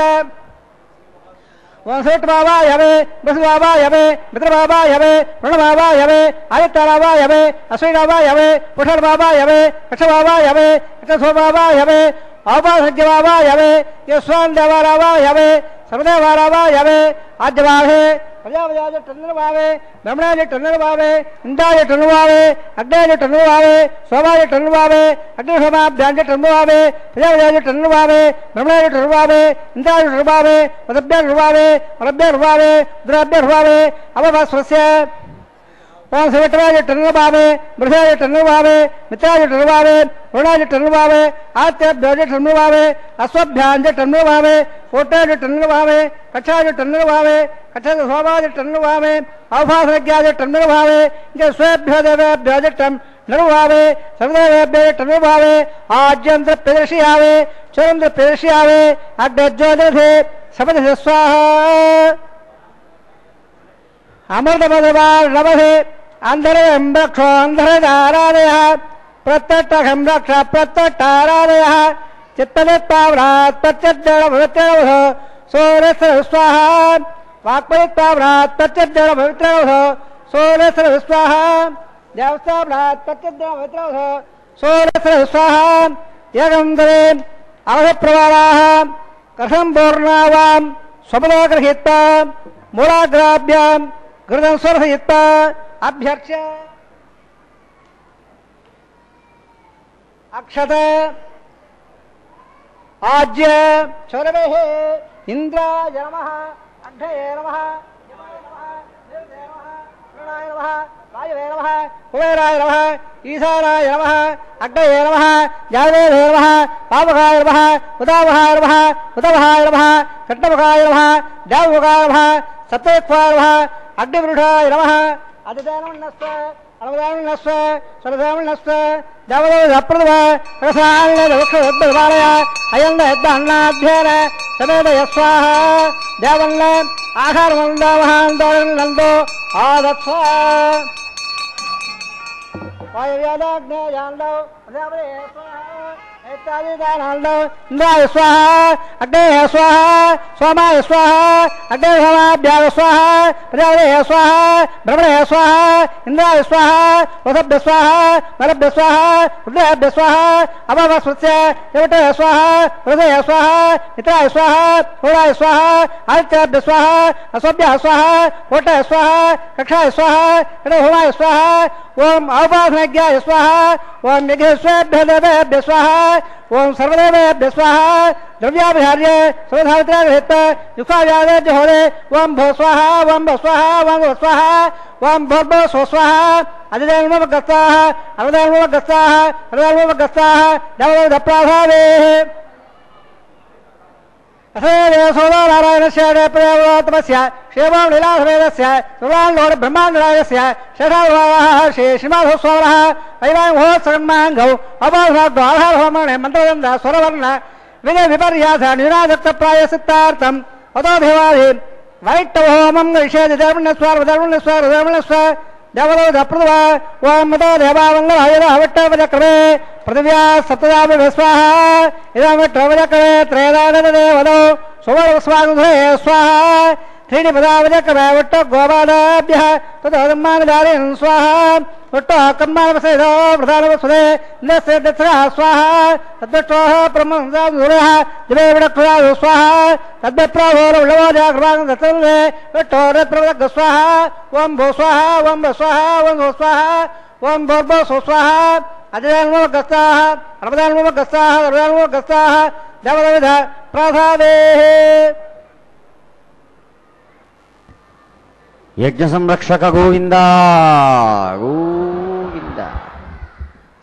ఓం సూట్ బాబా యవే బసు బాబా యవే మిత్ర బాబా యవే రుణ బాబా యవే ఆదిత్య బాబా యవే అశ్విని బాబా యవే పుషర్ బాబా యవే కక్ష బాబా యవే కక్ష బాబా యవే ఔపాసజ్ఞ బాబా యవే యశ్వాన్ దేవారాబా యవే సర్వదేవారాబా యవే ఆద్యవాహే ప్రజాపజాజ టన్నుల బావే బ్రహ్మణాజ టన్నుల బావే ఇంద్రాజ టన్ను బావే అగ్నాజ టన్ను బావే సోమాజ టన్ను బావే అగ్ని సోమాభ్యాంజ టన్ను బావే ప్రజాపజాజ టన్ను బావే బ్రహ్మణాజ టన్ను బావే ఇంద్రాజ టన్ను బావే మదభ్య బావే మలభ్య బావే దురాభ్య బావే అవభస్వస్య ఓం శివటరాజ టన్నుల బావే బృహరాజ టన్నుల బావే మిత్రాజ టన్ను బావే రుణాజ టన్నుల బావే ఆత్యాభ్యాజ టన్నుల బావే అశ్వభ్యాంజ టన్నుల బావే కోటాజ టన్నుల బావే కక్షాజ టన్నుల బావే కక్ష శోభాజ టన్నుల బావే అవభాసజ్ఞాజ టన్నుల బావే ఇంకా స్వేభ్యో దేవేభ్యాజ టన్నుల బావే సర్వదేవేభ్యాజ టన్నుల బావే ఆజ్యంత్ర ప్రదర్శయావే చోరంద్ర ప్రదర్శయావే అగ్రజ్యోతిరథే శపథ స్వాహ అమృతమధువార్ణవధే అంధరం రక్షో అంధరదారాదయ ప్రత్యక్షం రక్ష ప్రత్యక్షారాదయ చిత్తనిత్తావ్రాత్ ప్రత్యర్థ సోరస్ర స్వాహ వాక్పరిత్తావ్రాత్ ప్రత్యర్థ పవిత్ర సోరస్ర స్వాహ దేవస్థావ్రాత్ ప్రత్యర్థ సోరస్ర స్వాహ ఏకందరే అవధప్రవాళాః కథం పూర్ణావాం స్వపదోగ్రహీత మూలాగ్రాభ్యాం గృహం స్వర్హయిత అభ్యర్చ అక్షత ఆజ్య చౌరవే ఇంద్రాయ నమః అగ్నయే నమః యమాయ నమః దేవదే నమః ప్రణాయ నమః వాయవే నమః కుబేరాయ నమః ఈశానాయ నమః అగ్నయే నమః జావేదే నమః పావకాయ నమః ఉదావహాయ నమః ఉదవహాయ నమః కట్నముఖాయ నమః దేవముఖాయ నమః సత్యక్వాయ నమః అగ్నివృఢాయ నమః అదిదానమన్నస్వ అలవదానమన్నస్వ సరదామన్నస్వ దేవదేవప్రదవ రసాలయ అయంద యద్ద అన్నాధ్యాన సమేదయ స్వాహ దేవల్ల ఆహారమందావహాందో ఆదత్స్వ వాయువ్యాదాగ్నేయాందో ప్రజాపతయే స్వాహ ఇంద్రాయ స్వాహ అగ్నేయ స్వాహ సోమాయ స్వాహ అగ్నే సోమాభ్యాయ స్వాహ ప్రజాపతయే స్వాహ బ్రహ్మణయ స్వాహ ఇంద్రాయ స్వాహ వసభ్య స్వాహ మలభ్య స్వాహ రుద్రాభ్య స్వాహ అభవస్వస్య దేవతయ స్వాహ హృదయ స్వాహ మిత్రాయ స్వాహ హోరాయ స్వాహ ఆదిత్యాభ్య స్వాహ అస్వభ్య స్వాహ కోటయ స్వాహ కక్షాయ స్వాహ హోమాయ స్వాహ ఓం ఔపాసనజ్ఞాయ స్వాహ ఓం యజ్ఞేశ్వేభ్య దేవేభ్య స్వాహ ఓం సర్వదేవేభ్య స్వాహ ద్రవ్యాభిహార్య సర్వధావిత్రాగహిత యుక్తావ్యాదేభ్య హోరే ఓం భో స్వాహ ఓం భో స్వాహ ఓం భో స్వాహ ఓం భోర్భో స్వ స్వాహ అధిదేవమగస్తాః అవదేవమగస్తాః సర్వదేవమగస్తాః దేవదేవప్రాభావే నారాయణస్య ప్రేమోత్తమస్య క్షేమం లీలాసమేతస్య సురాంగోడ బ్రహ్మాండరాజస్య శేషాభావः శ్రీ శ్రీనివాసస్వామినः వైవాహిమోత్సవన్మాంగౌ అపాసనాగ్ధో ఆధారహోమణే మంత్రదండ స్వరవర్ణ విజయ విపర్యాస నిరాజక్త ప్రాయసిత్తార్థం అతోభివాది వైట్టవహోమం నిషేధి ధర్మణస్వ దేవదేవ ప్రథమ ఓం మతో దేవావంగళ పృథివ్యా సప్తదాభి స్వాహ ఇదమిట్రవజక్రమే త్రేదానదేవదో సువర్స్వాగుధే స్వాహ त्रीणि पदावजक्रमे वट्टो गोपादाभ्यः ततो धर्मानुदारेण स्वाहा वट्टो कर्माणवसेदो प्रधानवसुदे नस्य दत्सरः स्वाहा तद्दष्टोः ब्रह्मसंसादुरः दिवे विडक्षुरादु स्वाहा तद्विप्राभोरवलवोजाग्रवां दत्सरुदे वट्टो रत्प्रवदग्ग स्वाहा ओं भो स्वाहा ओं भो स्वाहा ओं भो स्वाहा ओं भोर्भो स्वाहा अजयान्मोगस्ताः अर्वदान्मोगस्ताः सर्वदान्मोगस्ताः देवदेवध प्रसादेः యజ్ఞ సంరక్షక గోవింద గోవింద.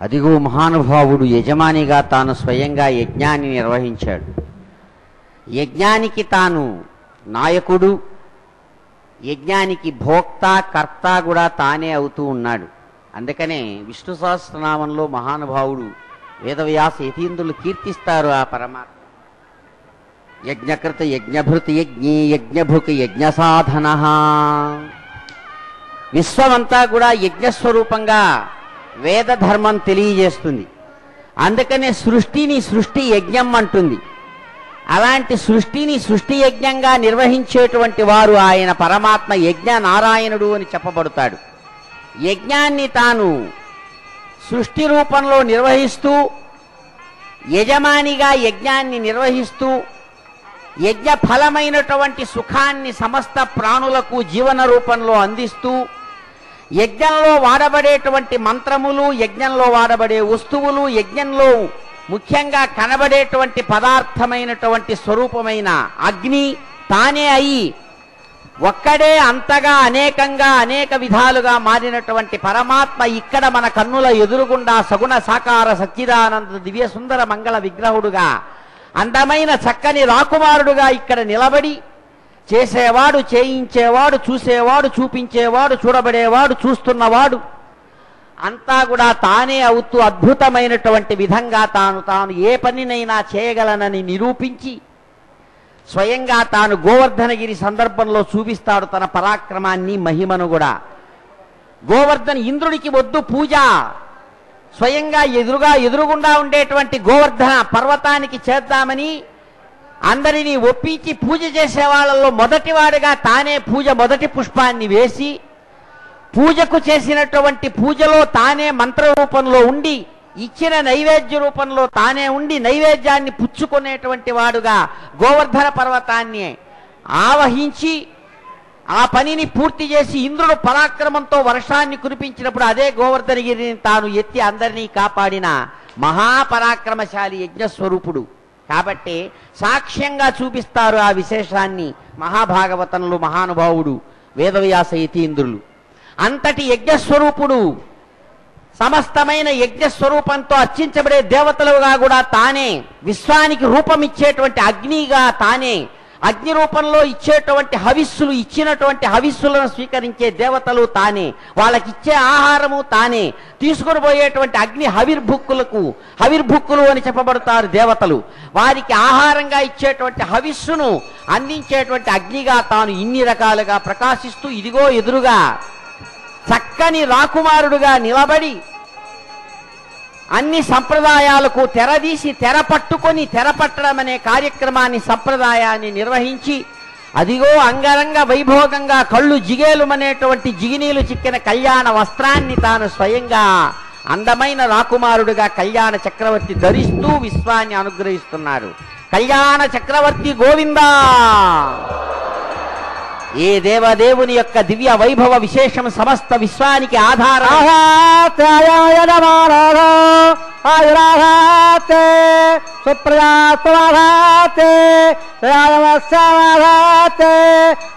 అదిగో మహానుభావుడు యజమానిగా తాను స్వయంగా యజ్ఞాన్ని నిర్వహించాడు. యజ్ఞానికి తాను నాయకుడు, యజ్ఞానికి భోక్త కర్త కూడా తానే అవుతూ ఉన్నాడు. అందుకనే విష్ణు సహస్రనామంలో మహానుభావుడు వేదవ్యాస యతీంద్రులు కీర్తిస్తారు ఆ పరమాత్మ. యజ్ఞకృత యజ్ఞభృతి యజ్ఞీ యజ్ఞభుక్ యజ్ఞ సాధన. విశ్వమంతా కూడా యజ్ఞస్వరూపంగా వేద ధర్మం తెలియజేస్తుంది. అందుకనే సృష్టిని సృష్టి యజ్ఞం అంటుంది. అలాంటి సృష్టిని సృష్టి యజ్ఞంగా నిర్వహించేటువంటి వారు ఆయన పరమాత్మ యజ్ఞ నారాయణుడు అని చెప్పబడతాడు. యజ్ఞాన్ని తాను సృష్టి రూపంలో నిర్వహిస్తూ, యజమానిగా యజ్ఞాన్ని నిర్వహిస్తూ, యజ్ఞ ఫలమైనటువంటి సుఖాన్ని సమస్త ప్రాణులకు జీవన రూపంలో అందిస్తూ, యజ్ఞంలో వాడబడేటువంటి మంత్రములు, యజ్ఞంలో వాడబడే వస్తువులు, యజ్ఞంలో ముఖ్యంగా కనబడేటువంటి పదార్థమైనటువంటి స్వరూపమైన అగ్ని తానే అయి ఒక్కడే అంతగా అనేకంగా అనేక విధాలుగా మారినటువంటి పరమాత్మ ఇక్కడ మన కన్నుల ఎదురుగుండా సగుణ సాకార సచ్చిదానంద దివ్య సుందర మంగళ విగ్రహుడుగా, అందమైన చక్కని రాకుమారుడుగా ఇక్కడ నిలబడి చేసేవాడు, చేయించేవాడు, చూసేవాడు, చూపించేవాడు, చూడబడేవాడు, చూస్తున్నవాడు అంతా కూడా తానే అవుతూ అద్భుతమైనటువంటి విధంగా తాను ఏ పనినైనా చేయగలనని నిరూపించి స్వయంగా తాను గోవర్ధనగిరి సందర్భంలో చూపిస్తాడు తన పరాక్రమాన్ని, మహిమను కూడా. గోవర్ధన ఇంద్రుడికి వద్దు పూజ, స్వయంగా ఎదురుగుండా ఉండేటువంటి గోవర్ధన పర్వతానికి చేద్దామని అందరినీ ఒప్పించి పూజ చేసే వాళ్ళల్లో మొదటివాడుగా తానే మొదటి పుష్పాన్ని వేసి పూజకు చేసినటువంటి పూజలో తానే మంత్ర రూపంలో ఉండి, ఇచ్చిన నైవేద్య రూపంలో తానే ఉండి నైవేద్యాన్ని పుచ్చుకునేటువంటి వాడుగా గోవర్ధన పర్వతాన్ని ఆవహించి ఆ పనిని పూర్తి చేసి ఇంద్రుడు పరాక్రమంతో వర్షాన్ని కురిపించినప్పుడు అదే గోవర్ధనగిరిని తాను ఎత్తి అందరినీ కాపాడిన మహాపరాక్రమశాలి యజ్ఞస్వరూపుడు. కాబట్టి సాక్ష్యంగా చూపిస్తారు ఆ విశేషాన్ని మహాభాగవతంలో మహానుభావుడు వేదవ్యాస యతీంద్రులు. అంతటి యజ్ఞస్వరూపుడు సమస్తమైన యజ్ఞస్వరూపంతో అర్చించబడే దేవతలుగా కూడా తానే, విశ్వానికి రూపమిచ్చేటువంటి అగ్నిగా తానే, అగ్ని రూపంలో ఇచ్చేటువంటి హవిస్సులు, ఇచ్చినటువంటి హవిస్సులను స్వీకరించే దేవతలు తానే, వాళ్ళకిచ్చే ఆహారము తానే, తీసుకుని పోయేటువంటి అగ్ని హవిర్భుక్కులు అని చెప్పబడతారు దేవతలు. వారికి ఆహారంగా ఇచ్చేటువంటి హవిస్సును అందించేటువంటి అగ్నిగా తాను ఇన్ని రకాలుగా ప్రకాశిస్తూ ఇదిగో ఎదురుగా చక్కని రాకుమారుడుగా నిలబడి అన్ని సంప్రదాయాలకు తెరదీసి తెర పట్టడం అనే కార్యక్రమాన్ని, సంప్రదాయాన్ని నిర్వహించి అదిగో అంగరంగ వైభోగంగా కళ్ళు జిగేలుమనేటువంటి జిగినీలు చిక్కిన కళ్యాణ వస్త్రాన్ని తాను స్వయంగా అందమైన రాకుమారుడుగా కళ్యాణ చక్రవర్తి ధరిస్తూ విశ్వాన్ని అనుగ్రహిస్తున్నారు. కళ్యాణ చక్రవర్తి గోవిందా. ఏ దేవదేవుని యొక్క దివ్య వైభవ విశేషం సమస్త విశ్వానికి ఆధారం.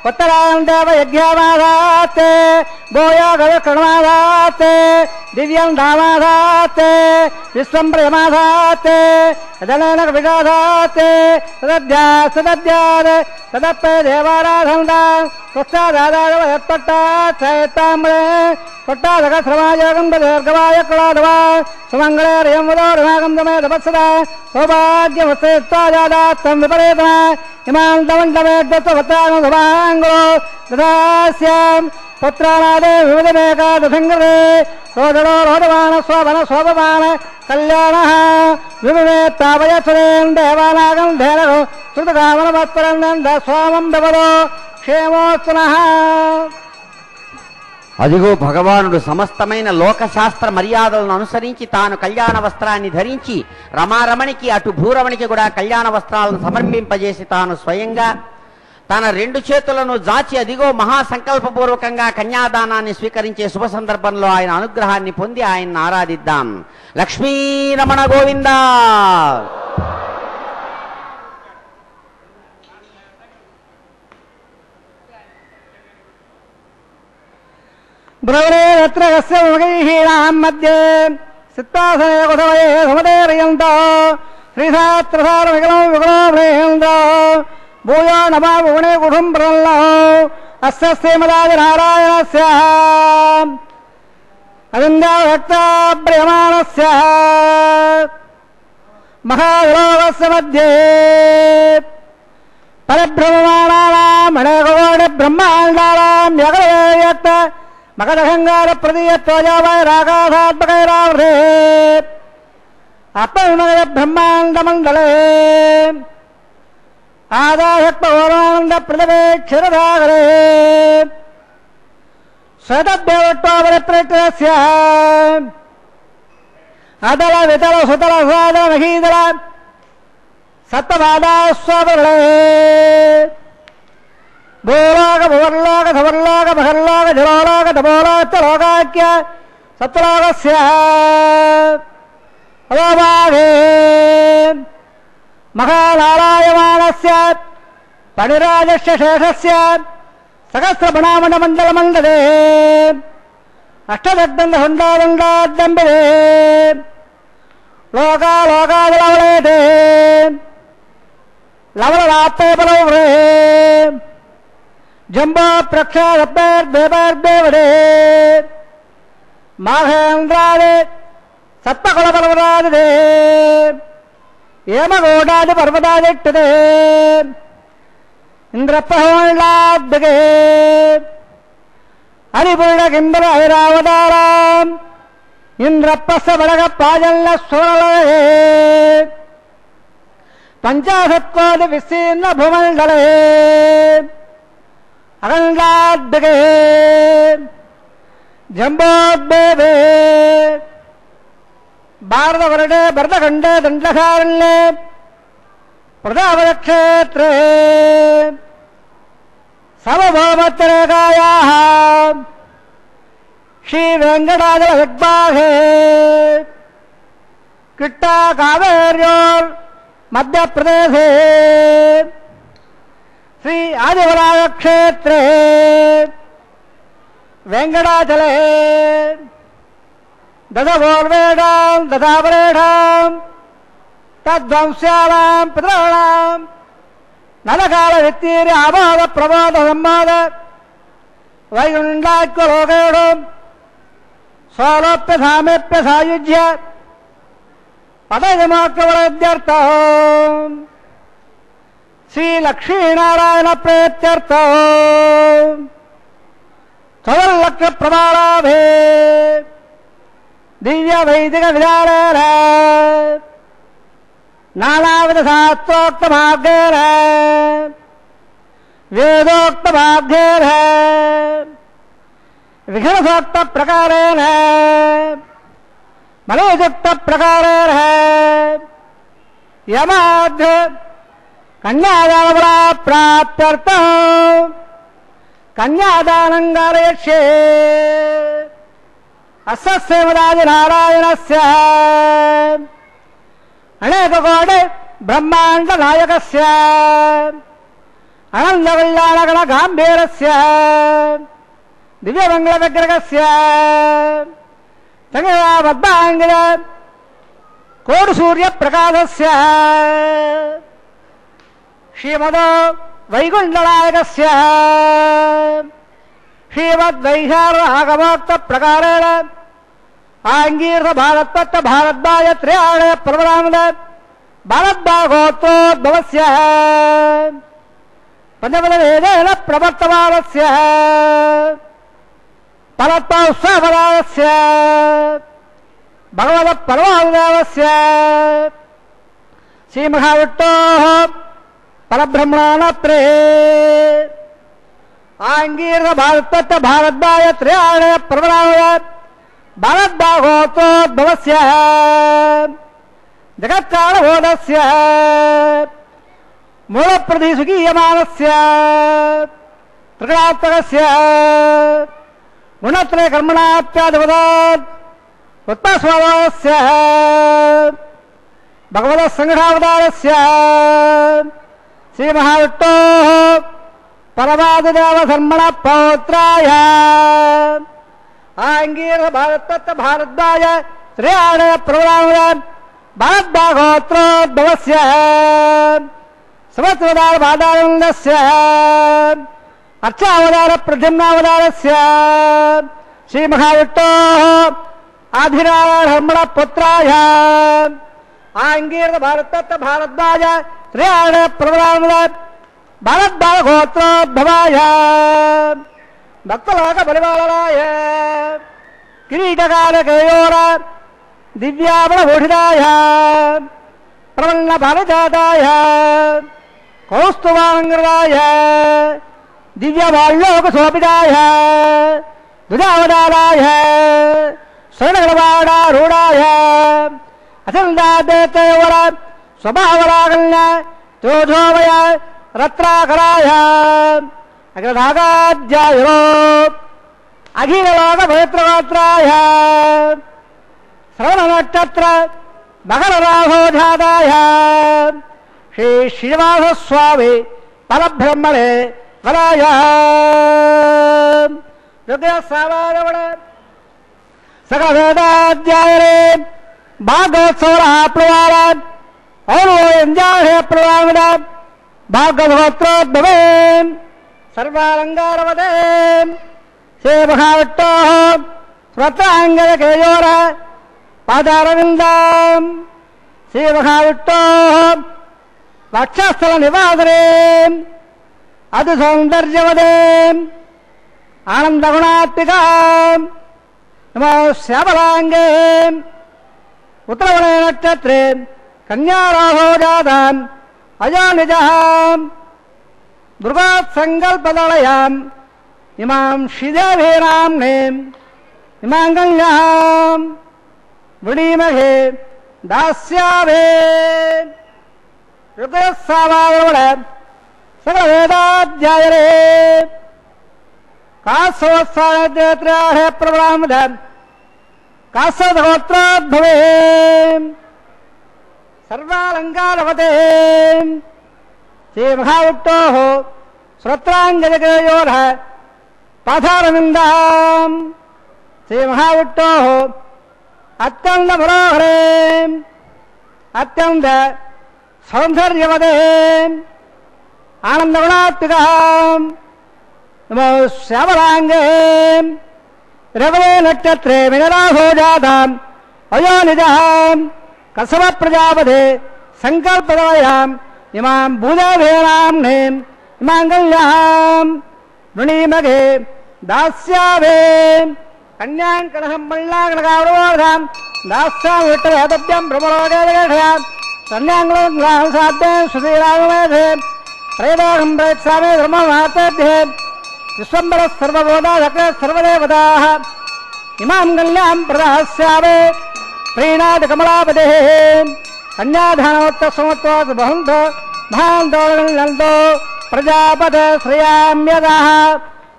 ఉత్తరాం దేవ యజ్ఞమాధాతే భూయా గణమాధాతే దివ్యం ధామాధాతే విశ్వం ప్రియమాధాతే జనన విగాధాతే సదద్యాద్ సదప్పే దేవారాధందా స్వచ్ఛాదాదారవయత్పట్టాచ్ఛాయత్తామ్రే పట్టాదక శ్రమాయోగం దీర్ఘవాయ కళాధవా సుమంగళే రియం వదోర్మాగం దమే తపస్సదా సౌభాగ్యమస్తేత్వాజాదాత్తం విపరీతమ ఇమాం దమండమేడ్వత్వతాను ధమాంగులో దదాస్యాం పుత్రానాదే వివిధమేకాదశంగరే రోదడో రోదమాన శోభన శోభమాన కళ్యాణ వివిధేత్తావయసురేం దేవానాగం ధేనో శృతకామనమత్పరంద స్వామం దవదో క్షేమోత్సనః. అదిగో భగవానుడు సమస్తమైన లోకశాస్త్ర మర్యాదలను అనుసరించి తాను కళ్యాణ వస్త్రాన్ని ధరించి రమారమణికి అటు భూరమణికి కూడా కళ్యాణ వస్త్రాలను సమర్పింపజేసి తాను స్వయంగా తన రెండు చేతులను జాచి అదిగో మహాసంకల్పపూర్వకంగా కన్యాదానాన్ని స్వీకరించే శుభ సందర్భంలో ఆయన అనుగ్రహాన్ని పొంది ఆయన్ని ఆరాధిద్దాం. లక్ష్మీరమణ గోవిందా. బ్రవరేత్ర కస్య మగైహీనాం మధ్యే సిత్తాసనే కుసవయే సమదేర్యంతో శ్రీశాస్త్రసార విగలో విగలో ప్రేయంతో భూయో నమా భువనే కుటుంబరంలో అస్య శ్రీమదాది నారాయణస్య అవింద్యాభక్తాప్రియమాణస్య మహావిలోకస్య మధ్యే పరిభ్రమమాణానాం అనేకకోటి బ్రహ్మాండానాం యగయత్త మకరహంగార ప్రదీయత్వజావై రాగాధాత్మకైరావృతే అప్పవిమగయ బ్రహ్మాండమండలే ఆదాశక్తోరానంద ప్రతివేక్షరధాగరే శ్వేతదేవత్వాపరిప్రత్యస్య అదల వితల సుతల సాదల మహీదల సప్తపాదాస్వాపరళే భూలోక భువర్లోక ధవర్లోక మహర్లోక జలోలోక తపోలోక సప్తలోకస్య అధోభాగే మహానారాయమాణస్య పణిరాజస్య శేషస్య సహస్రమణామండమండలమండలే అష్టదగ్ధండహుండాదండాడ్డంబిరే లోకాలోకాదిలవలేతే లవలరాత్తేపలవ్రే జంబో ప్రక్షాదేవడే మాహేంద్రాది సప్తకులపర్వతాదిదే ఏమగోడాది పర్వతాదిట్టదే ఇంద్రప్రహోళాద్గే హరిపురుడ కిందర ఐరావతారాం ఇంద్రప్రస్థ బడగ పాజల్ల సోళలే పంచాశత్కోటి విస్తీర్ణ భూమండలే అఖండాద్గే జంబోద్భేదే భారతవర్ణే భరతఖండే దండకారణ్యే ప్రజాపతిక్షేత్రే సర్వభౌమత్రేకాయాః శ్రీవేంకటాచల విగ్బాహే కిట్టా కావేర్యోర్ మధ్యప్రదేశే శ్రీ ఆదివరాజక్షేత్రే వెంకటాచలే దశభోర్వేడాం దశాపరేఢాం తద్వంశ్యానాం పితॄణాం నలకాల విత్తీర్య ఆబాధ ప్రమాద సంబాధ వైగుండాక్యలోకేయుడు సోలోప్య సాయుజ్య పదవిమోక్షవరద్యర్థం శ్రీలక్ష్మీనారాయణ ప్రేత్యర్థం చతుర్లక్ష ప్రమాణాభే దివ్య వైదిక విధానేన నానావిధ శాస్త్రోక్త మార్గేణ వేదోక్త మార్గేణ విఘ్నసోక్త ప్రకారేణ మనోయుక్త ప్రకారేణ యమాధ్య కన్యాదాన ప్రాప్త్యర్థం కన్యాదానం కారయిష్యే అస్సేమరాజ నారాయణస్య అనేకకోటి బ్రహ్మాండ నాయకస్య అనంద కళ్యాణగణ గాంభీరస్య దివ్యమంగళ విగ్రహస్య సంగబద్ధాంగిర కోడు సూర్య ప్రకాశస్య శ్రీమదో వైకుంఠనాయకస్య శ్రీమద్వైశార ఆగమోక్త ప్రకారేణ ఆంగీర్ణ భారతత్వ భారద్వాయ త్రయాణయ ప్రవరామద భారద్వాగోత్రోద్భవస్య పంచపద వేదేన ప్రవర్తమానస్య పరత్వోత్సవదానస్య భగవత పరమానుదేవస్య శ్రీమహావిష్ణోః పరబ్రహ్మణాత్రే ఆంగీర్ణ భారతత్వ భారద్వాయ త్రయాణయ ప్రవరామద భారద్వాగోత్రోద్భవస్య జగత్కారణబోధస్య మూలప్రతిసుగీయమానస్య త్రిగుణాత్మకస్య గుణత్రయ కర్మణాత్యాధిపదాత్ ఉత్పస్వభావస్య భగవతః సంఘావతారస్య శ్రీమహావిష్ణోః పరమాదిదేవ ధర్మణ పౌత్రాయ ఆంగీర్ణ భారతత్వ భారద్వాయ త్రయాణయ ప్రవరామద భారద్వాగోత్రోద్భవస్య సమస్వదార బాధానందస్య అర్చావతార ప్రద్యుమ్నావతారస్య శ్రీమహావిష్ణోః ఆధిరాధర్మణ పుత్రాయ ఆంగీర్ణ భారతత్వ భారద్వాయ త్రయాణయ ప్రవరామద భారద్వాగోత్రోద్భవాయ భక్తలోక పరిపాలనాయ కిరీటకాలకేయోర దివ్యాబలభూషితాయ ప్రవన్న పారిజాతాయ కౌస్తుభాంగరాయ దివ్యమాల్లోకశోభితాయ దుజావదారాయ శరణగణవాడారూఢాయ అచందాదేతేవర స్వభావరాగల్య తోజోవయ రత్నాకరాయ అగ్రధాగాధ్యాయో అఖిలలోకపవిత్రగోత్రాయ శ్రవణనక్షత్ర మకరరాహోజాతాయ శ్రీ శ్రీనివాసస్వామి పరబ్రహ్మణే వరాయ రుద్రసావారవణ సకల వేదాధ్యాయనే భాగవత్సవర ప్రవార ఔరవయంజాహే ప్రవాంగడ భాగవత్రోద్భవే సర్వాలంకారవదే శ్రీ మహావిట్టో స్వతాంగకేయోర పాదారవిందం శ్రీ మహావిట్టో వక్షస్థల నివాసరే అతి సౌందర్యవదే ఆనందగుణాత్మికా నమో శ్యామలాంగే ఉత్తరవణ నక్షత్రే కన్యారాహో జాతాం అజానిజాం మృగాత్సంకల్పదళయాం ఇమాం శ్రీదేవీనాంనేం ఇమాంగల్యాం వృణీమహే దాస్యామే రుద్రసావారవణ సకల వేదాధ్యాయనే కాశవత్సాహే ప్రబ్రాహ్మణ కాశవగోత్రోద్భవే సర్వాలంకారవతే శ్రీ మహావిట్టో శ్రోత్రాంగజకేయోర పాథారవిందాం శ్రీ మహావిట్టో అత్యంత మనోహరే అత్యంత సౌందర్యవదే ఆనందగుణాత్మికా నమో శ్యామలాంగే రఘవే నక్షత్రే మినరాహో జాతాం అయోనిజాం కసవ ప్రజాపదే సంకల్పదవయాం ఇమాం భూదేవేనాంనేం ఇమాంగల్యాం వృణీమగే దాస్యామే కన్యాం కలహం మల్లాగణగావడోధాం దాస్యాం విట్టవేదభ్యం భ్రమలోకేదగేషయాం కన్యాంగులం సాధ్యం సుధీరాగమేధే త్రైలోకం ప్రేత్సామే ధర్మమాతేభ్యే విశ్వంబర సర్వబోధా సకల సర్వదేవతాః ఇమాం కన్యాం ప్రదాస్యామే ప్రీణాది కమలాపదే కన్యాధానవత్త సంవత్సరాత్ బహుంతో మహాంతోళనంతో ప్రజాపద శ్రేయామ్యదః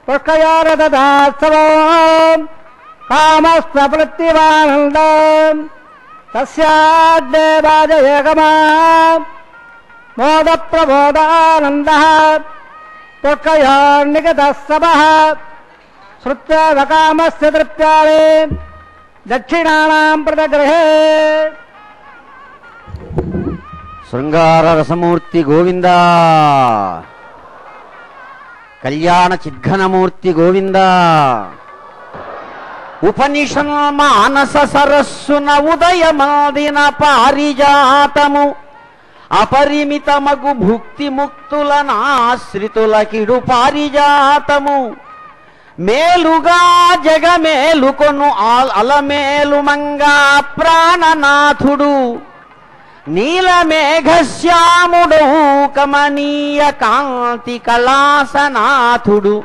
పుష్కయోరదదాత్సవం కామస్వ ప్రత్యవానందం తస్యాద్దేవాజయగమా మోద ప్రబోధానందః పుష్కయోర్నిగతస్తవః శ్రుత్వకామస్య తృప్త్యాలే దక్షిణానాం ప్రదగ్రహే శృంగార రసమూర్తి గోవింద కళ్యాణ చిద్ఘనమూర్తి గోవింద ఉపనిషన్ మానస సరస్సున ఉదయమాదిన పారిజాతము అపరిమితమగు భుక్తి ముక్తులనాశ్రితులకిడు పారిజాతము మేలుగా జగమేలుకొను అలమేలు మంగా ప్రాణనాథుడు నీలమేఘశ్యాముడు కమనీయ కాంతి కళాసనాథుడు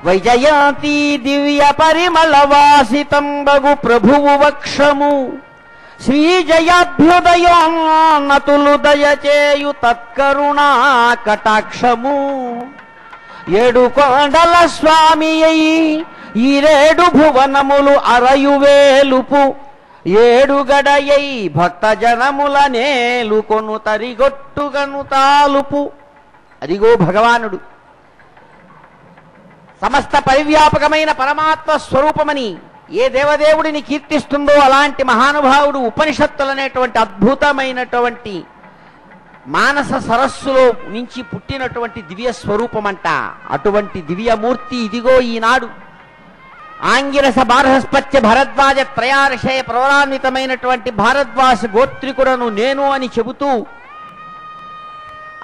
వైజయంతి దివ్య పరిమళ వాసితంబగు ప్రభువు వక్షము శ్రీజయాభ్యుదయోన్నతులు దయచేయు తత్కరుణా కటాక్షము ఏడు కొండల స్వామి అయి ఈరేడు భువనములు అరయువేలుపు ఏడు గడయై భక్త జనముల నేలుకొను తరిగొట్టుగను తాలుపు. అదిగో భగవానుడు సమస్త పరివ్యాపకమైన పరమాత్మ స్వరూపమని ఏ దేవదేవుడిని కీర్తిస్తుందో అలాంటి మహానుభావుడు ఉపనిషత్తులనేటువంటి అద్భుతమైనటువంటి మానస సరస్సులో నుంచి పుట్టినటువంటి దివ్య స్వరూపమంట. అటువంటి దివ్యమూర్తి ఇదిగో ఈనాడు ఆంగిరస బారహస్పత్య భరద్వాజ త్రయార్షయ ప్రవరాన్వితమైనటువంటి భారద్వాస గోత్రికుడను నేను అని చెబుతూ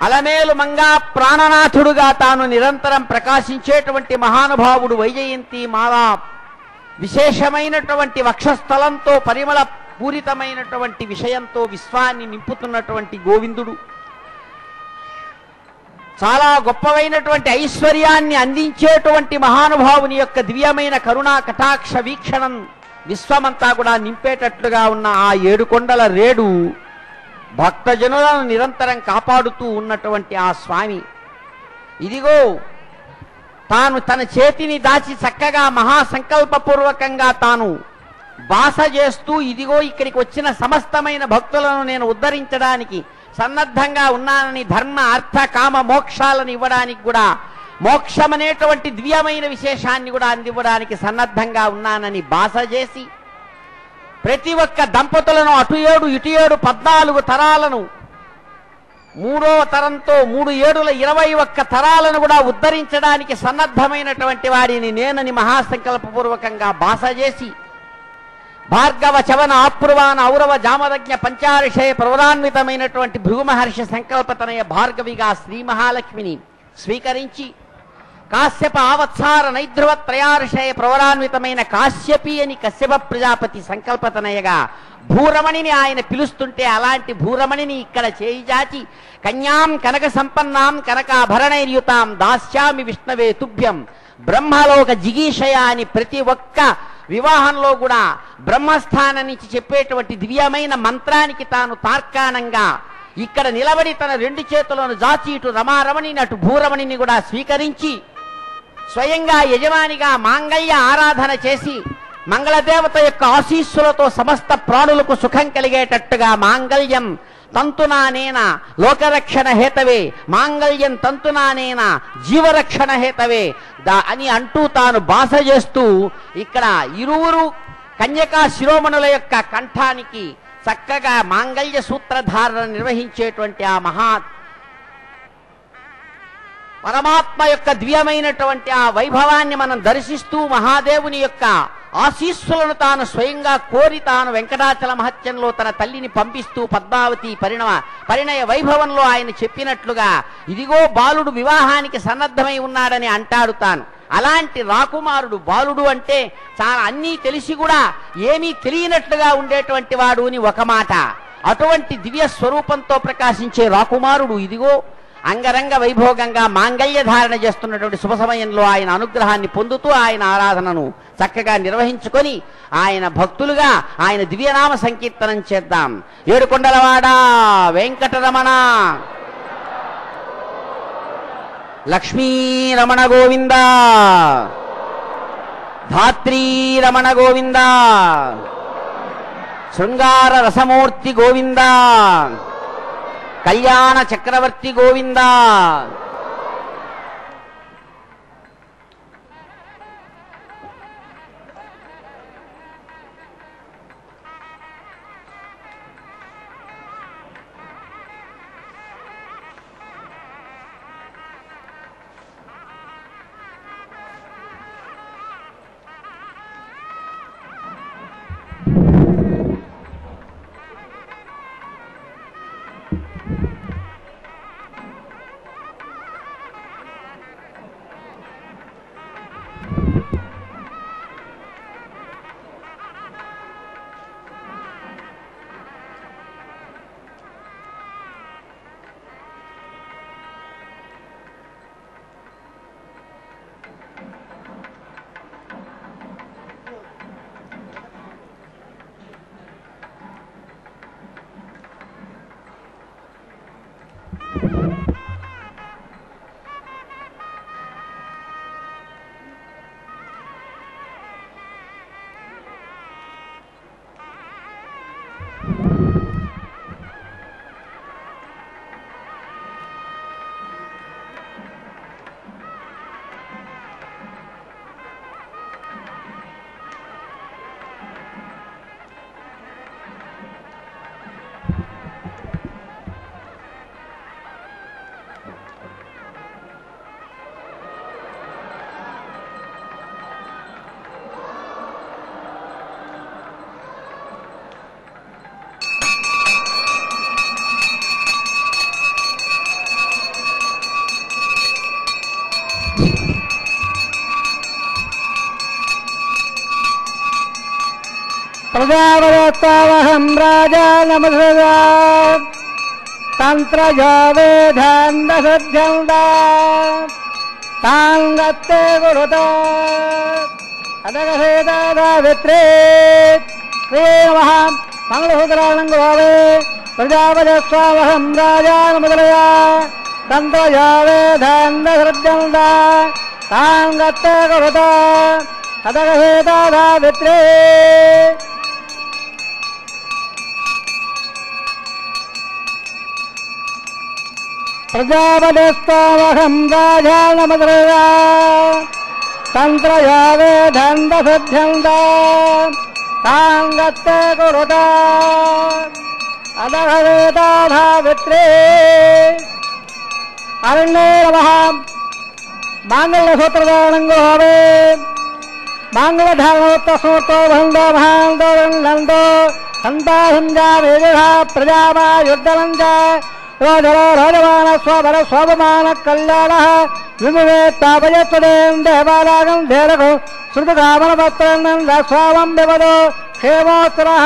అలమేలు మంగా ప్రాణనాథుడుగా తాను నిరంతరం ప్రకాశించేటువంటి మహానుభావుడు వైజయంతి మాలా విశేషమైనటువంటి వక్షస్థలంతో పరిమళ పూరితమైనటువంటి విషయంతో విశ్వాన్ని నింపుతున్నటువంటి గోవిందుడు చాలా గొప్పవైనటువంటి ఐశ్వర్యాన్ని అందించేటువంటి మహానుభావుని యొక్క దివ్యమైన కరుణా కటాక్ష వీక్షణం విశ్వమంతా కూడా నింపేటట్లుగా ఉన్న ఆ 7 కొండల రేడు భక్తజనులను నిరంతరం కాపాడుతూ ఉన్నటువంటి ఆ స్వామి ఇదిగో తాను తన చేతిని దాచి చక్కగా మహాసంకల్పపూర్వకంగా తాను బాస చేస్తూ ఇదిగో ఇక్కడికి వచ్చిన సమస్తమైన భక్తులను నేను ఉద్ధరించడానికి సన్నద్ధంగా ఉన్నానని ధర్మ అర్థ కామ మోక్షాలను ఇవ్వడానికి కూడా మోక్షం అనేటువంటి దివ్యమైన విశేషాన్ని కూడా అందివ్వడానికి సన్నద్ధంగా ఉన్నానని బాస చేసి ప్రతి ఒక్క దంపతులను అటు 7 ఇటు 7 14 తరాలను 3వ తరంతో 3 ఏడుల 21 తరాలను కూడా ఉద్ధరించడానికి సన్నద్ధమైనటువంటి వాడిని నేనని మహాసంకల్పపూర్వకంగా బాస చేసి భార్గవ చవన ఆప్రువాన ఔరవ జామదజ్ఞ పంచారిషయ ప్రవరాన్వితమైనటువంటి భృగు మహర్షి సంకల్పతనయ భార్గవిగా శ్రీ మహాలక్ష్మిని స్వీకరించి కాశ్యప ఆవత్సార నైధ్రువ త్రయార్షయ ప్రవరాన్వితమైన కాశ్యపి అని కశ్యప ప్రజాపతి సంకల్పతనయగా భూరమణిని ఆయన పిలుస్తుంటే అలాంటి భూరమణిని ఇక్కడ చేయి జాచి కన్యాం కనక సంపన్నాం కనకాభరణైర్యుతాం దాస్యామి విష్ణవే తుభ్యం బ్రహ్మలోక జిగీషయ అని ప్రతి ఒక్క వివాహంలో కూడా బ్రహ్మస్థానం నుంచి చెప్పేటువంటి దివ్యమైన మంత్రానికి తాను తార్కాణంగా ఇక్కడ నిలబడి తన 2 చేతులను జాచి ఇటు రమారమణిని అటు భూరమణిని కూడా స్వీకరించి స్వయంగా యజమానిగా మాంగళ్య ఆరాధన చేసి మంగళదేవత యొక్క ఆశీస్సులతో సమస్త ప్రాణులకు సుఖం కలిగేటట్టుగా మాంగళ్యం తంతునానేన లోకరక్షణ హేతవే మాంగళ్యం తంతునానేన జీవరక్షణ హేతవే అని అంటూ తాను బాస చేస్తూ ఇక్కడ ఇరువురు కన్యకా శిరోమణుల యొక్క కంఠానికి చక్కగా మాంగళ్య సూత్రధారణ నిర్వహించేటువంటి ఆ పరమాత్మ యొక్క దివ్యమైనటువంటి ఆ వైభవాన్ని మనం దర్శిస్తూ మహాదేవుని యొక్క ఆశీస్సులను తాను స్వయంగా కోరి తాను వెంకటాచల మహత్యంలో తన తల్లిని పంపిస్తూ పద్మావతి పరిణయ వైభవంలో ఆయన చెప్పినట్లుగా ఇదిగో బాలుడు వివాహానికి సన్నద్ధమై ఉన్నాడని అంటాడు తాను. అలాంటి రాకుమారుడు బాలుడు అంటే చాలా అన్నీ తెలిసి కూడా ఏమీ తెలియనట్లుగా ఉండేటువంటి వాడు అని ఒక మాట. అటువంటి దివ్య స్వరూపంతో ప్రకాశించే రాకుమారుడు ఇదిగో అంగరంగ వైభోగంగా మాంగళ్య ధారణ చేస్తున్నటువంటి శుభ సమయంలో ఆయన అనుగ్రహాన్ని పొందుతూ ఆయన ఆరాధనను చక్కగా నిర్వహించుకొని ఆయన భక్తులుగా ఆయన దివ్యనామ సంకీర్తనం చేద్దాం. ఏడుకొండలవాడ వెంకటరమణ లక్ష్మీరమణ గోవింద, ధాత్రీరమణ గోవింద, శృంగార రసమూర్తి గోవింద, కళ్యాణ చక్రవర్తి గోవింద. ప్రజావదత్తావహం రాజా నమస్కృత तन्त्रयोवेधान्दसद्यन्द ताङ्गत्ते गुरुत अदगसेदावित्रे श्री नमः मंगलसूत्राणङ्गभावे प्रजापतिस्वामहं राजानुमुद्रया तन्त्रयोवेधान्दसद्यन्द ताङ्गत्ते गुरुत अदगसेदावित्रे प्रजापतिस्वामहं राजानुमुद्रया तन्त्रयोवेधान्दसद्यन्द ताङ्गत्ते गुरुत अदगसेदावित्रे अरण्ये नमः माङ्गल्यसूत्रधारणङ्गभावे माङ्गल्यधारणोत्तरसूत्रो भण्डो महान्तो नन्दो सन्तासञ्जावेदिः प्रजामायुद्धवञ्च रोजरो रोजमान स्वभर स्वपमान कल्याणः विमुवे तापयत्वदें देवालागं धेरगो श्रुतकामनपत्रं स्वामं विवदो क्षेमोत्तरः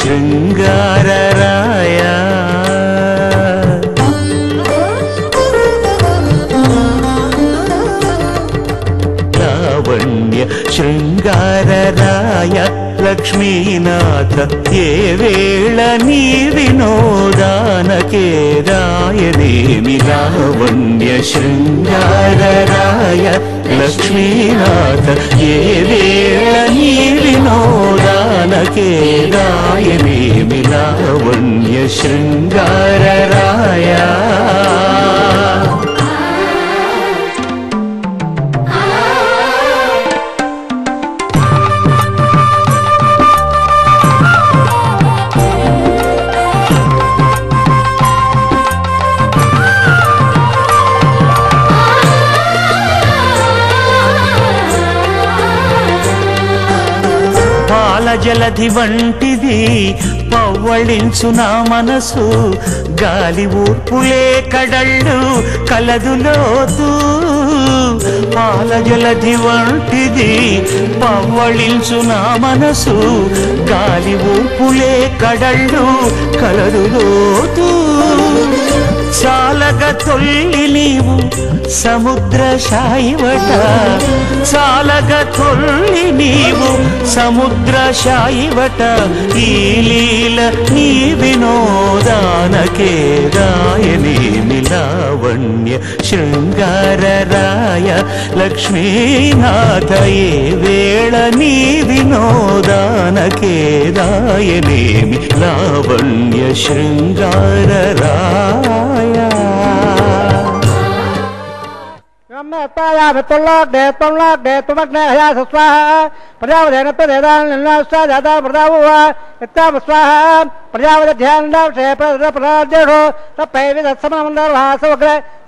शृंगारराय लावण्य शृंगारराय लक्ष्मीनाथ ये वेळ नी विनोदानके रायनेमि लावण्य शृंगारराय लक्ष्मीनाथ ये वेळ नी विनोदानके रायनेमि लावण्य शृंगारराय జలధి వంటిది పవ్వళించు నా మనసు గాలి ఊర్పులే కడళ్ళు కలదులోతు పాల జలధి వంటిది పవ్వళించు నా మనసు గాలి ఊర్పులే కడళ్ళు కలదులోతు చాలగ తొల్లి నీవు సముద్ర శాయివట చాలగ తొల్లి నీవు సముద్ర శాయివట ఈ లీల నీ వినోదానకే రాయనేమి లావణ్య శృంగారరాయ లక్ష్మీనాథ ఏ వేళ నీ వినోదానకే రాయనేమి లావణ్య శృంగారరాయ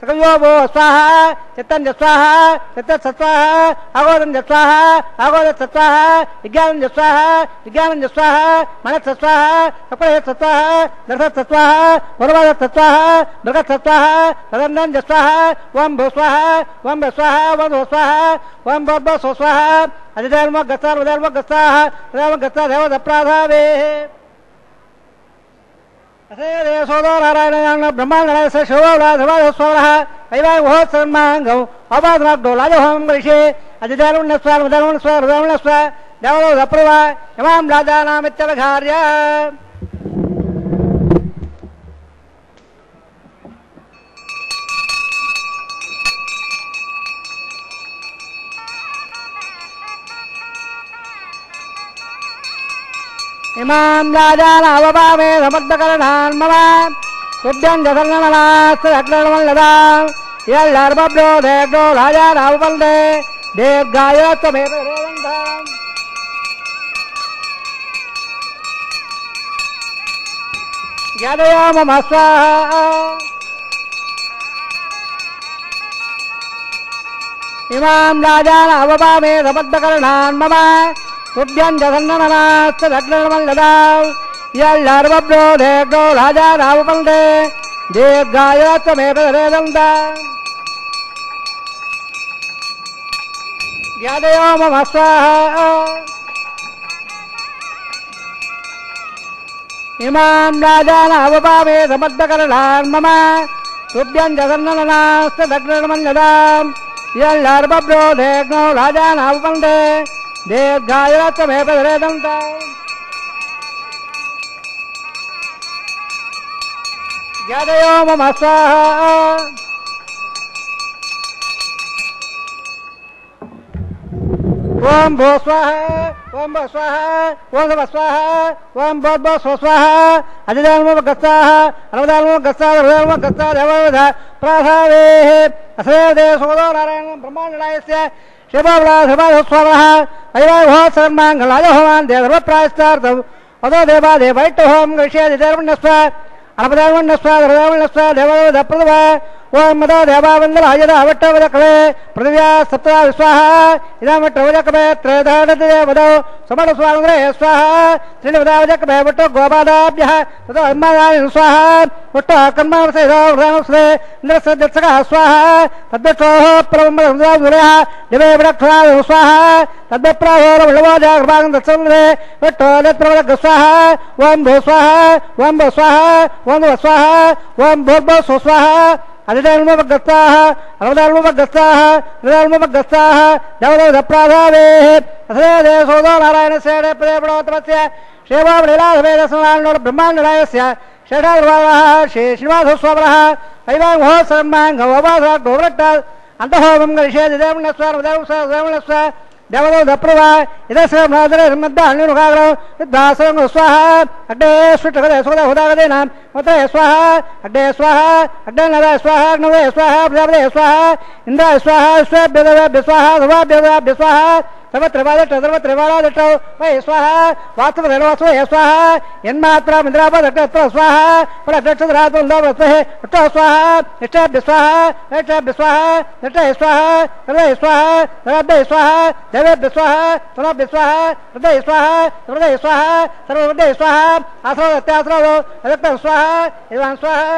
सकयोगो स्वाहा चित्तंज स्वाहा चित्त स्वाहा अगोदंज स्वाहा अगोद स्वाहा विज्ञानंज स्वाहा विज्ञानंज स्वाहा मनस स्वाहा सपरे स्वाहा दर्श स्वाहा वरवाद स्वाहा मृग स्वाहा तदनंज स्वाहा वम भू स्वाहा वम स्वाहा वम स्वाहा वम भव स्वाहा अधिधर्म गस्ता उधर्म गस्ता धर्म गस्ता देव अपराधावे नारायण ब्रह्मांड शिवराधवाधस्वरः वैवाहिकोत्सर्मांगौ अबाधनाग्डोलाजोहं गृहे अधिधर्मण्यस्व धर्मण्यस्व हृदयण्यस्व देवलोधप्रभ इमां राजानामित्यवघार्य इमां राजानावभावे समर्थकरणान् मम तुभ्यं जसन्नमनास्तदग्नमल्लदां यल्लर्बब्लो देग्नो राजानावपन्दे दीर्घायत्वमेव ज्ञादयामः स्वाहा इमां राजान् अवपामे समद्भकर्णान् मम तुभ्यं जगन्नमनास्तदग्निर्मल्लदां यल्लर्वब्रोधेग्नो राजानावपन्ते दीर्घायुत्वमे प्रदरेदन्त ज्ञादयामः स्वाहा इमां राजान् अवपामे समद्भकर्णान् मम तुभ्यं जगन्नमनास्तदग्निर्मल्लदां यल्लर्वब्रोधेग्नो राजानावपन्ते दीर्घायुत्वमे प्रदरेदन्त ज्ञादयामः स्वाहा ओम भो स्वाहा ओम भो स्वाहा ओम भो स्वाहा ओम भो भो स्वाहा अधिदानमो गस्साहा अनवदानमो गस्साहा हृदयमो गस्साहा देववधा प्राधावेः असदेव सोदो नारायण ब्रह्माण्डनायस्य शिवबला स्वाहा अयवाय सर्वमङ्गलाय होमान् देवप्रायश्चार्थम् अदो देवा देवैट्टहोम गृह्यधिधर्मण्यस्व अनपदार्मण्यस्व हृदयमण्यस्व देववधा प्रभव ओम मदो देवावन्दरायद अवट्टवदकवे पृथिव्या सप्तदा विस्वाहा इदमट्टवदकवे त्रयधानदेवदो समरस्वाङ्ग्रे स्वाहा त्रिनिवदावदकवे वट्टो गोपादाभ्यः ततो अन्मादाय स्वाहा वट्टो कर्मावसेदो वृधामस्रे इन्द्रसदत्सकः स्वाहा तद्वट्टोः प्रबम्बसमुद्रावुरयः दिवे वडक्षणा स्वाहा तद्वप्राहोरवळवाजाग्रभागं दत्संग्रे वट्टो नेत्रवदक स्वाहा ओम भो स्वाहा ओम भो स्वाहा ओम भो स्वाहा ओम भोर्भो स्वाहा अधिदानमगस्ताः अनवदानमगस्ताः हृदयमगस्ताः देवदप्राधावेः असदेव सोदो नारायणस्य प्रेपणोत्तमस्य श्रीवामलीलाधवेदस्नान्नोड ब्रह्माण्डनायस्य शेषाद्वारः श्री श्रीनिवासस्वामनः ऐवां हो सर्वमाङ्गववासः गोवृट्टात् अन्तहोमं गरिष्येदेवनस्वामदेवस्व देवदो दप्रवा इदस्य मादरे सम्मद्दान्युनुगाग्रौ दासं स्वाहा अड्डे सुष्टगदे सोदा हुदागदेनां मते स्वाहा अड्डे स्वाहा अग्नवे स्वाहा प्रजापते स्वाहा इंद्र स्वाहा स्वाभ्यदेव स्वाहा धवाभ्यदेव स्वाहा सर्वत्रवादट्टौ वै स्वाहा वास्तवदेवस्व स्वाहा यन्मात्रा इन्द्रापदट्ट स्वाहा परदक्षरात्मन्दवस्वहे अट्ट स्वाहा इष्टाभ्य स्वाहा ऐष्टाभ्य स्वाहा नट्ट स्वाहा हृदय स्वाहा नराभ्य स्वाहा देवेभ्य स्वाहा तनभ्य स्वाहा हृदय स्वाहा हृदय स्वाहा सर्वहृदय स्वाहा आश्रवत्याश्रवो अदक्ट स्वाहा एवं स्वाहा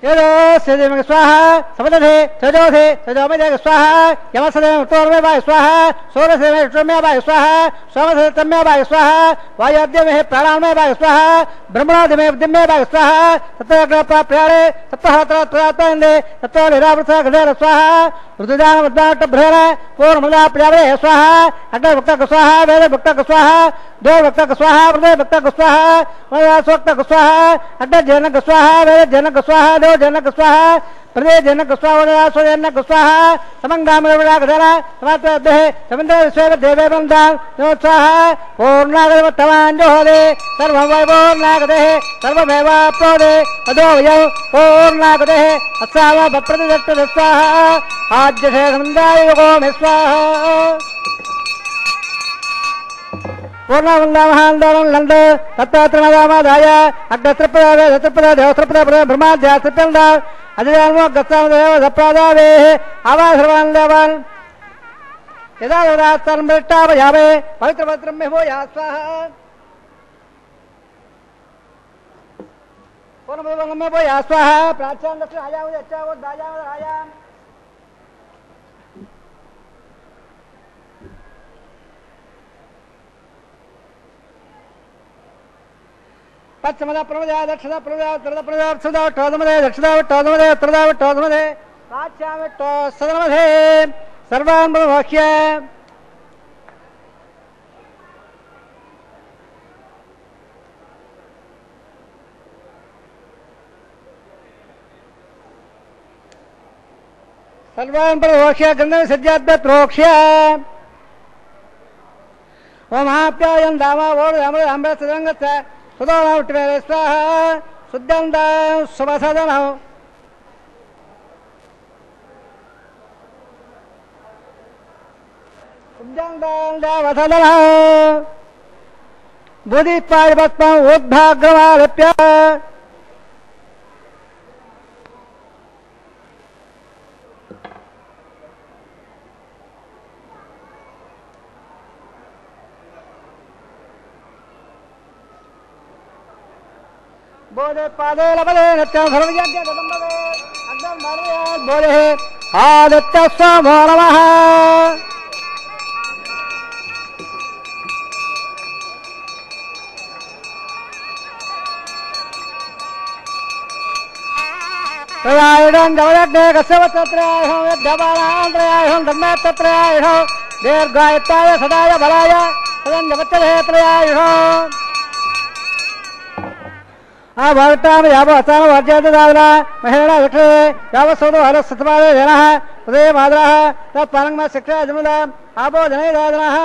यदोस्यदेव स्वाहा समदधे सजोधे सजोमदे स्वाहा यमसदेव तोर्मे वाय स्वाहा सोरसेव विष्णुमे वाय स्वाहा सोमसदतमे वाय स्वाहा वायुद्यमे प्राणान्मे वाय स्वाहा ब्रह्मणादिमे दिमे वाय स्वाहा तत्तग्रपा प्राणे सप्तहत्रत्रतन्दे तत्तलिरावृता गदेर स्वाहा ऋतुदान वद्दाट भ्रेण पूर्णमदा प्राणे स्वाहा अड्डभक्तक स्वाहा वेदभक्तक स्वाहा देवभक्तक स्वाहा हृदयभक्तक स्वाहा वयासोक्तक स्वाहा अड्डजनक स्वाहा वेदजनक स्वाहा जनक स्वाहा प्रदे जनक स्वाहा जनक स्वाहा समंगामगधरा समात्मदे समिन्द्र विश्व देवे बंधान स्वाहा पूर्णागतवान् जोहदे सर्वं वैभवनागदे सर्वमेवाप्नोदे अदोयं पूर्णागदे अस्साव बप्रतिदत्त स्वाहा आद्यसे समिन्द्राय योगो मे स्वाहा पूर्णवन्दामहान्दोलं लन्द तत्तत्रमदामादाय अग्रत्रपदा त्रिपदा देवत्रपदा ब्रह्माद्या त्रिपदा अधिदानमो गत्सामदेव सप्रादावेः आवासर्वान् देवान् यदा ददात्तन् मृष्टावयावे पवित्रभद्रं मे भूया स्वाहा पूर्णभद्रं मे भूया स्वाहा प्राच्यां दक्षिण आयावदच्चावदायावदायाम् पश्चिमदा प्रमदा दक्षिणा प्रमदा उत्तरदा प्रमदा सदा टोदमदे दक्षिणा टोदमदे उत्तरदा टोदमदे पाश्चाम टो सदमदे सर्वान् ब्रह्मोक्ष्य सर्वान् ब्रह्मोक्ष्य गन्धं सज्जाद्य प्रोक्ष्य ओम आप्यायं दामा वोड दामर अम्बर सदंगत सुदोनाउट्वेरे स्वाहा शुद्धंद शुभसदनौ। బుధిపాదిపద్మం ఊర్ధ్వాగ్రమాలప్య बोले पादे लबले नित्यं सर्वज्ञ ददम्बदे अग्नं मारयात् बोले आदित्य स्वामो नमः त्रयायुधं जवदग्ने कस्यवत्रयायुधं यद्यपानान्त्रयायुधं धर्मेत्तत्रयायुधं दीर्घायुत्ताय सदाय बलाय सदञ्जवत्यधे त्रयायुधम् भारताम यावस्तान वर्जयदावला महेड़ा विक्रे यावसोदो हरसतमादे जनः उदय माद्राः तत्पालंग में शिक्षा जमुला आबो जनै दादनः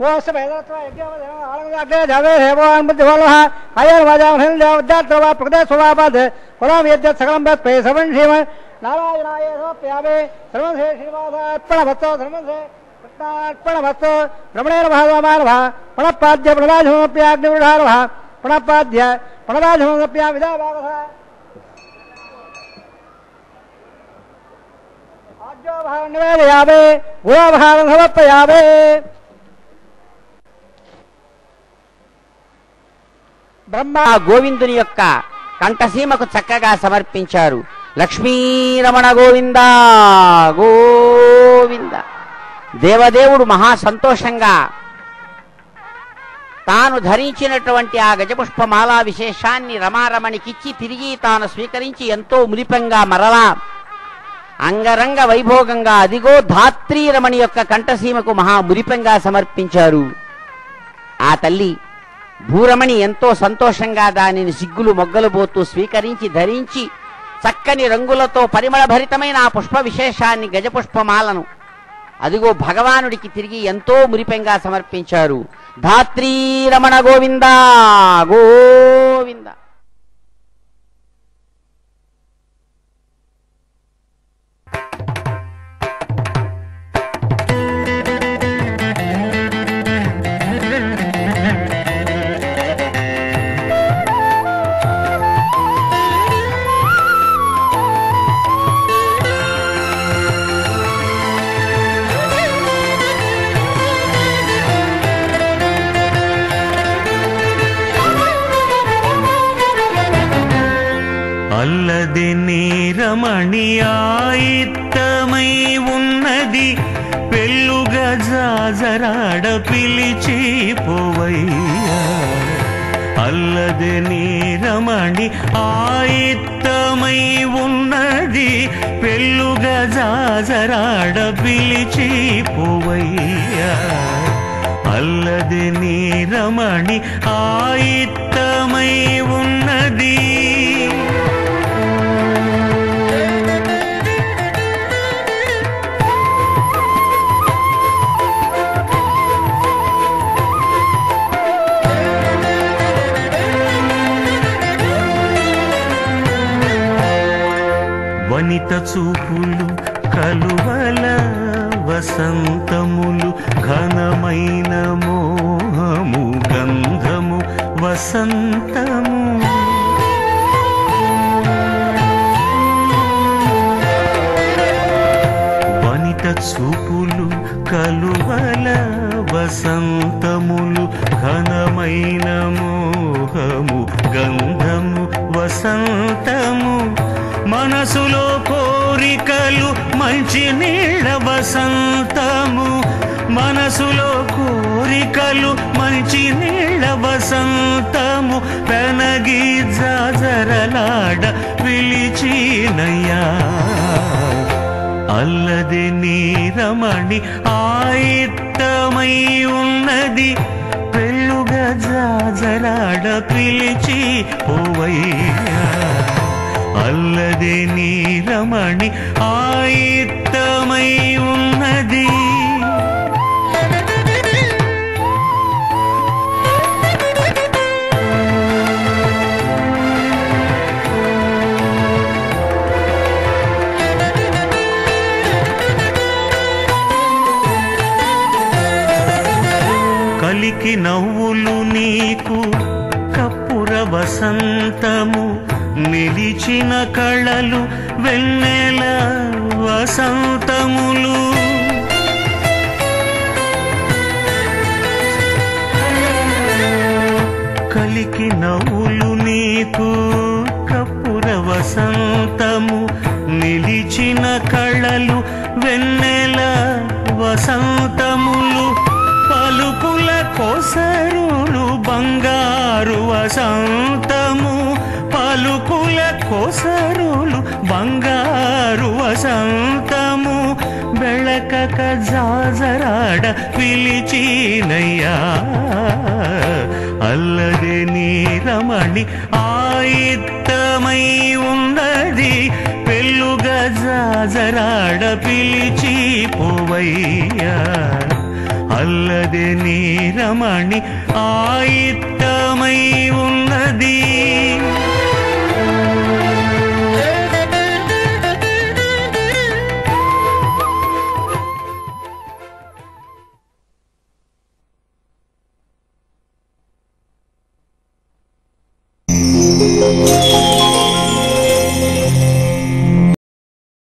वो सब हैदरत्वा यज्ञ में आलंग आगे जावे हेवो अनबुद्धवलः आयर वाजा हिल जाव दात्रवा प्रदेश स्वभावद कोलाम यज्ञ सकलम बस पे सबन शिव नारायणाय समप्यावे सर्वं से श्रीवास अर्पण भक्तो धर्मं से अर्पण भक्तो रमणेर भागवान भा प्रणपाद्य प्रणराजमप्याग्निविधार भा प्रणपाद्य प्रणराजमप्या विदाभागः आज्यो भाव निवेदयावे गुणभागं समर्पयावे బ్రహ్మ గోవిందుని యొక్క కంఠసీమకు చక్కగా సమర్పించారు. లక్ష్మీరమణ గోవింద గోవింద. దేవదేవుడు మహా సంతోషంగా తాను ధరించినటువంటి ఆ గజపుష్పమాలా విశేషాన్ని రమారమణికిచ్చి తిరిగి తాను స్వీకరించి ఎంతో మురిపంగా మరలా అంగరంగ వైభోగంగా అదిగో ధాత్రీరమణి యొక్క కంఠసీమకు మహా మురిపంగా సమర్పించారు. ఆ తల్లి భూరమణి ఎంతో సంతోషంగా దానిని సిగ్గులు మొగ్గలు పోతూ స్వీకరించి ధరించి చక్కని రంగులతో పరిమళ భరితమైన ఆ పుష్ప విశేషాన్ని గజపుష్పమాలను అదిగో భగవానుడికి తిరిగి ఎంతో మురిపంగా సమర్పించారు. ధాత్రీరమణ గోవింద గోవింద. అల్లది నీరమణి ఆయిత్తమై ఉన్నది పెళ్ళుగా జాజరాడ పిలిచి పోవయ్యా. అల్లది నీరమణి ఆయిత్తమై ఉన్నది పెళ్ళుగా జాజరాడ పిలిచి పోవయ్యా. అల్లది నీరమణి ఆయిత్తమై ఉన్నది వనిత చూపులు కలువల వసంతములు ఘనమైన మోహము గంధము వసంతము. వనిత చూపులు కలువల వసంతములు ఘనమైన మోహము గంధము వసంతము. మనసులో కోరికలు మంచి నీళ్ళ వసంతము. మనసులో కోరికలు మంచి నీళ్ళ వసంతము. పెనగి జాజరలాడ పిలిచినయ్యా. అల్లది నీరమణి ఆయిత్తమై ఉన్నది పెళ్ళుగా జాజరాడ పిలిచి పోవయ్యా. అల్లది నీరమణి ఆయిత్తమై ఉన్నది. కలికి నవ్వులు నీకు కప్పుర వసంతము నిలిచిన కళలు వెన్నెల వసంతములు కలికి నవ్వులు నీకు కప్పుర వసంతము నిలిచిన కళలు వెన్నెల వసంతములు పలుకుల కొసరులు బంగారు వసంతము పలుకుల కొసరులు బంగారు వసంతము ಬೆಳಕಕ ಜಾಜರಾಡ పిలిచినయ్యా అల్లదే నీ రమణి ఆయిత్తమై ఉన్నది పెళ్ళుగా జాజరాడ పిలిచి పోవయ్యా అల్లదే నీ రమణి ఆయిత్తమై ఉన్నది Thank you.